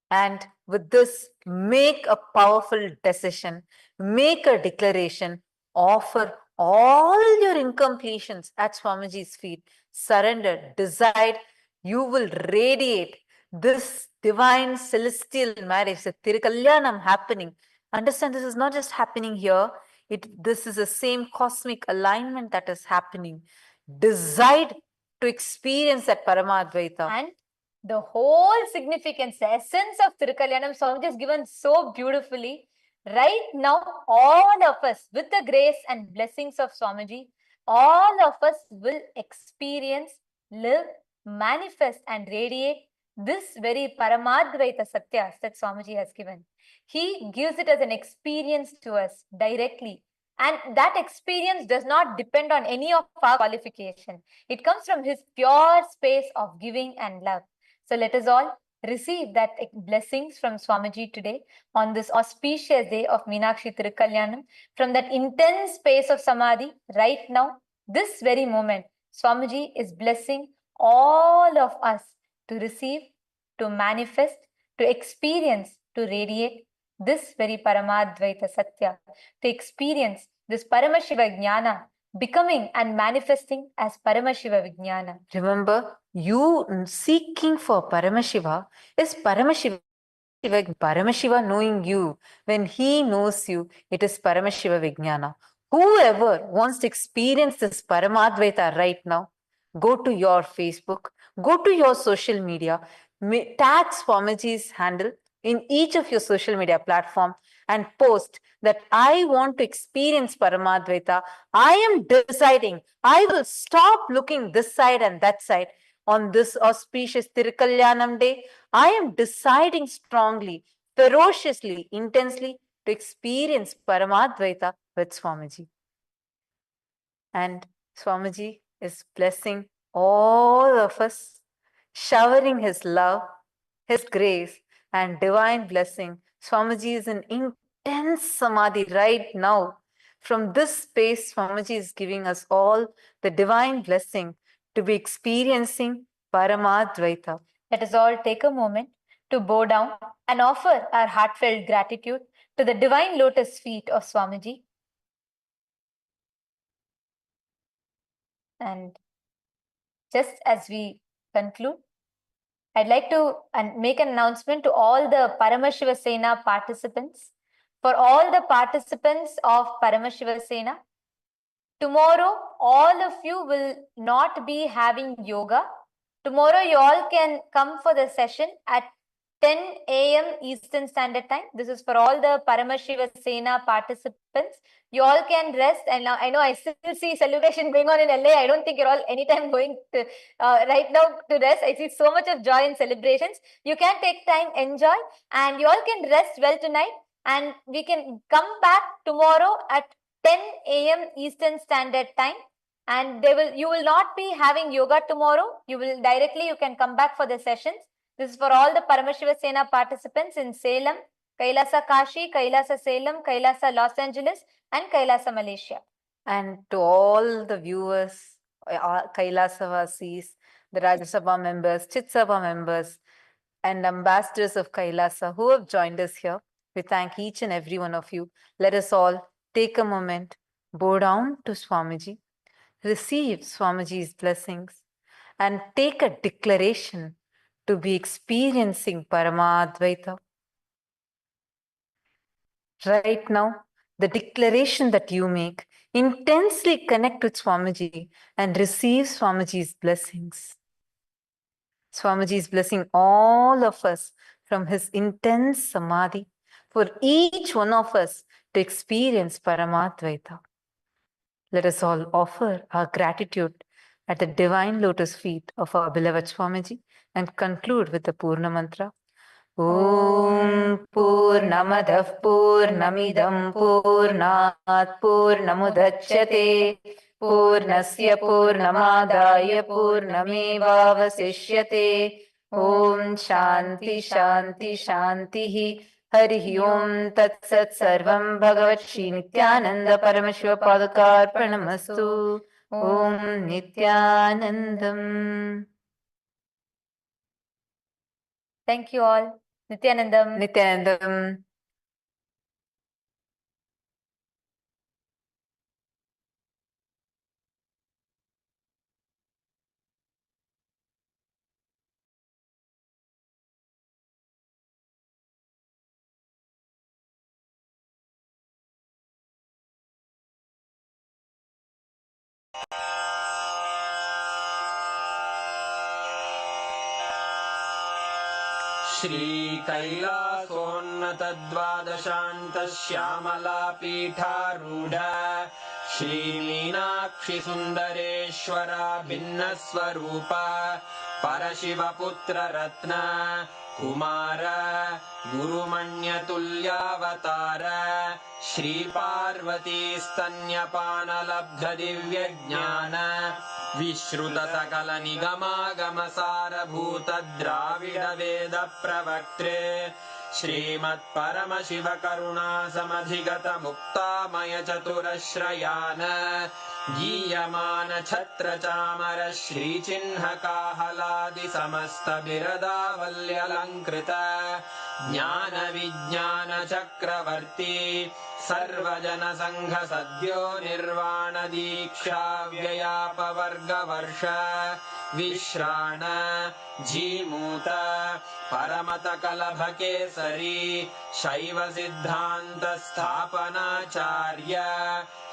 Speaker 10: And with this, make a powerful decision, make a declaration, offer all your incompletions at Swamiji's feet, surrender, decide, you will radiate this divine celestial marriage, the Tirukalyanam happening. Understand, this is not just happening here. This is the same cosmic alignment that is happening. Decide to experience that Paramadvaita.
Speaker 9: And the whole significance, the essence of Tirukalyanam Swamiji is given so beautifully. Right now, all of us, with the grace and blessings of Swamiji, all of us will experience, live, manifest and radiate this very Paramadvaita Satyas that Swamiji has given. He gives it as an experience to us directly. And that experience does not depend on any of our qualification. It comes from his pure space of giving and love. So let us all receive that blessings from Swamiji today on this auspicious day of Meenakshi Tirukalyanam. From that intense space of Samadhi right now, this very moment, Swamiji is blessing all of us to receive, to manifest, to experience to radiate this very Paramadvaita Satya, to experience this Paramashiva Jnana becoming and manifesting as Paramashiva Vijnana.
Speaker 10: Remember, you seeking for Paramashiva is Paramashiva. Paramashiva knowing you, when he knows you, it is Paramashiva Vijnana. Whoever wants to experience this Paramadvaita right now, go to your Facebook, go to your social media, tag Swamiji's handle in each of your social media platform and post that I want to experience Paramadvaita. I am deciding, I will stop looking this side and that side on this auspicious Tirukalyanam day. I am deciding strongly, ferociously, intensely to experience Paramadvaita with Swamiji. And Swamiji is blessing all of us, showering his love, his grace, and divine blessing. Swamiji is in intense samadhi right now. From this space, Swamiji is giving us all the divine blessing to be experiencing Paramadvaita.
Speaker 9: Let us all take a moment to bow down and offer our heartfelt gratitude to the divine lotus feet of Swamiji. And just as we conclude, I'd like to make an announcement to all the Paramashiva Sena participants. For all the participants of Paramashiva Sena, tomorrow all of you will not be having yoga. Tomorrow you all can come for the session at 10 a.m. Eastern Standard Time. This is for all the Paramashiva Sena participants. You all can rest. And now I know I still see celebration going on in LA. I don't think you're all anytime going to right now to rest. I see so much of joy in celebrations. You can take time, enjoy, and you all can rest well tonight. And we can come back tomorrow at 10 a.m. Eastern Standard Time. And you will not be having yoga tomorrow. You can come back for the sessions. This is for all the Paramashiva Sena participants in Salem, Kailasa Kashi, Kailasa Salem, Kailasa Los Angeles, and Kailasa Malaysia.
Speaker 10: And to all the viewers, Kailasa Vasis, the Rajya Sabha members, Chit Sabha members, and ambassadors of Kailasa who have joined us here, we thank each and every one of you. Let us all take a moment, bow down to Swamiji, receive Swamiji's blessings, and take a declaration to be experiencing Paramadvaita. Right now, the declaration that you make, intensely connect with Swamiji and receive Swamiji's blessings. Swamiji is blessing all of us from his intense samadhi for each one of us to experience Paramadvaita. Let us all offer our gratitude at the divine lotus feet of our beloved Swamiji and conclude with the Purna Mantra. Om Purnamadah Purnamidam Purnat Purnamudachyate Purnasya Purnamadaya Purnamevavasishyate. Om Shanti Shanti Shanti Harihi Om Tat Sat Sarvam Bhagavat Shri Nithyananda Paramashiva Padakarpanamastu. Om Nithyanandam.
Speaker 9: Thank you all. Nithyanandam.
Speaker 10: Nithyanandam.
Speaker 4: श्रीकैलासोन्नतद्वादशान्तश्यामलापीठारूढ श्रीमीनाक्षिसुन्दरेश्वरा भिन्नस्वरूप परशिवपुत्ररत्न Kumar गुरुमण्यतुल्यावतार श्रीपार्वतीस्तन्यपानलब्धदिव्यज्ञान विश्रुतसकलनिगमागमसारभूत द्राविडवेदप्रवक्त्रे श्रीमत्परमशिवकरुणासमधिगतमुक्तामय चतुरश्रयान् गीयमान छत्रचामर श्रीचिह्नकाहलादि समस्त बिरदावल्यलङ्कृत ज्ञान विज्ञान चक्रवर्ती सर्वजन संघ सद्यो निर्वाण दीक्षा व्ययापवर्गवर्ष विश्राण जीमूत परमत कलभ केसरी शैव सिद्धांत स्थापनाचार्य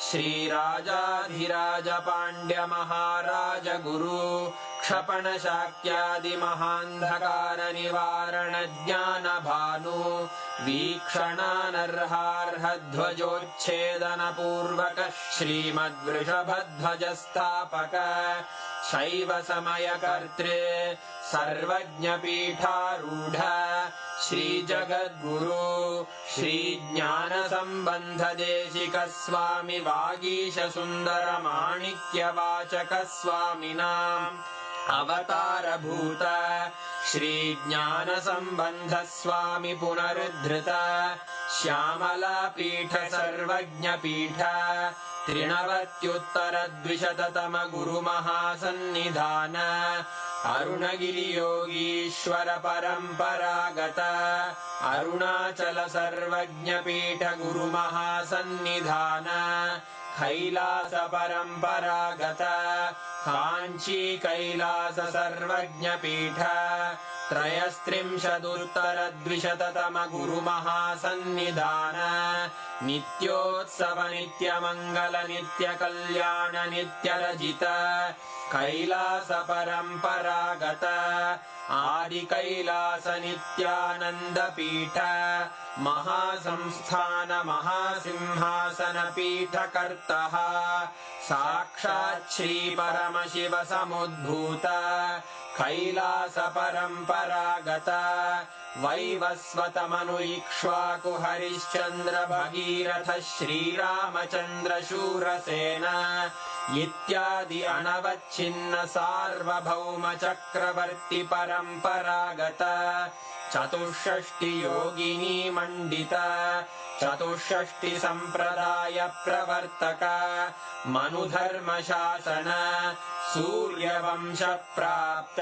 Speaker 4: श्रीराजाधिराज पांड्य महाराज गुरु क्षपण शाक्यादि महांधकार निवारण ज्ञान भानु वीक्षणानर्हार्ह ध्वजोच्छेदन पूर्वक श्रीमद्वृषभध्वज स्थापक शैव समय कर्तृ सर्वज्ञ पीठारूढ़ श्री जगद्गुरु श्री ज्ञान संबंध देशिक स्वामी वागीश सुंदर माणिक्य वाचक स्वामिनाम् अवतार भूत श्री ज्ञान संबंध स्वामी पुनरुद्धृत श्यामला पीठ सर्वज्ञ पीठ त्रिणवत्युत्तर द्विशततम गुरु महासन्निधान अरुणगिरि योगीश्वर परंपरागत अरुणाचल सर्वज्ञ पीठ गुरु महासन्निधान कैलास परंपरागत कांची कैलास सर्वज्ञ पीठ त्रयस्त्रिंशदुत्तर द्विशततम गुरु महासन्निधान नित्योत्सव नित्य मंगल नित्य कल्याण नित्य रजित कैलास परंपरागत आदि कैलास नित्यानंद पीठ महासंस्थान महासिंहासन पीठ कर्तः साक्षात् श्री परमशिव समुद्भूत कैलास परंपरागत वैवस्वत मनु इक्ष्वाकु हरिश्चंद्र भगीरथ श्रीरामचंद्र शूरसेन इत्यादि अनवच्छिन्न सार्वभौम चक्रवर्ती परंपरागत चतुष्षष्टि योगिनी मंडित चतुष्षष्टि संप्रदाय प्रवर्तक मनुधर्म शासन सूर्यवंश प्राप्त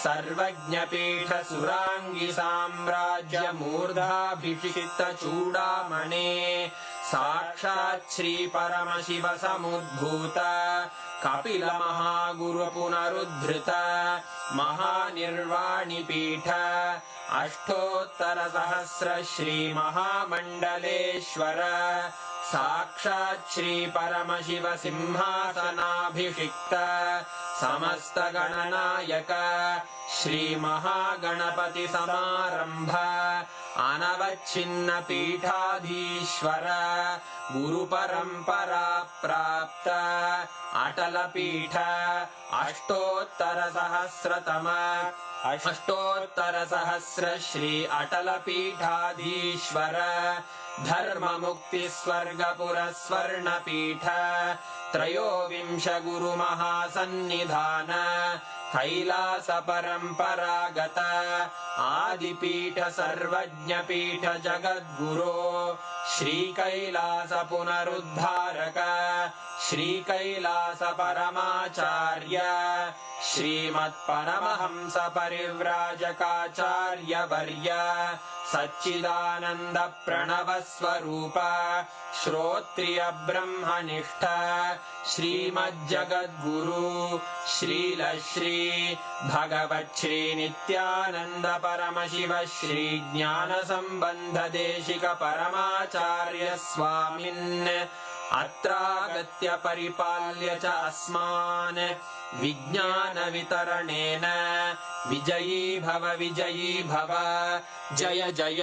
Speaker 4: सर्वज्ञ पीठ सुरांगी साम्राज्य मूर्धाभिषिक्त चूड़ामणे साक्षात् श्री परमशिव समुद्भूत कपिल महागुरु पुनरुद्धृत महानिर्वाणि पीठ अष्टोत्तर सहस्र श्री महामंडलेश्वर साक्षात् श्री परमशिव सिंहासनाभिषिक्त समस्त गणनायक श्री महागणपति समारंभ अनवच्छिन्न पीठाधीश्वर गुरु परंपरा प्राप्त अटल पीठ अष्टोत्तर सहस्र श्री अटल पीठाधीश्वर धर्म मुक्ति स्वर्गपुर स्वर्ण पीठ त्रयोविंश गुरु महासन्निधान कैलास परंपरागत आदिपीठ सर्वज्ञ पीठ जगद्गुरो श्री कैलास पुनरुद्धारक श्री कैलास परमाचार्य श्रीमत्परमहंस परिव्राजकाचार्य वर्य सच्चिदानंद प्रणव स्वरूप श्रोत्रिय ब्रह्मनिष्ठ श्रीमज्जगद्गुरु श्रील श्री भगवत् श्री नित्यानंद परमशिव श्री ज्ञान संबंध देशिक परमाचार्य स्वामिन् अत्रागत्य परिपाल्य च अस्मान् विज्ञान वितरणेन विजयी भव जय जय।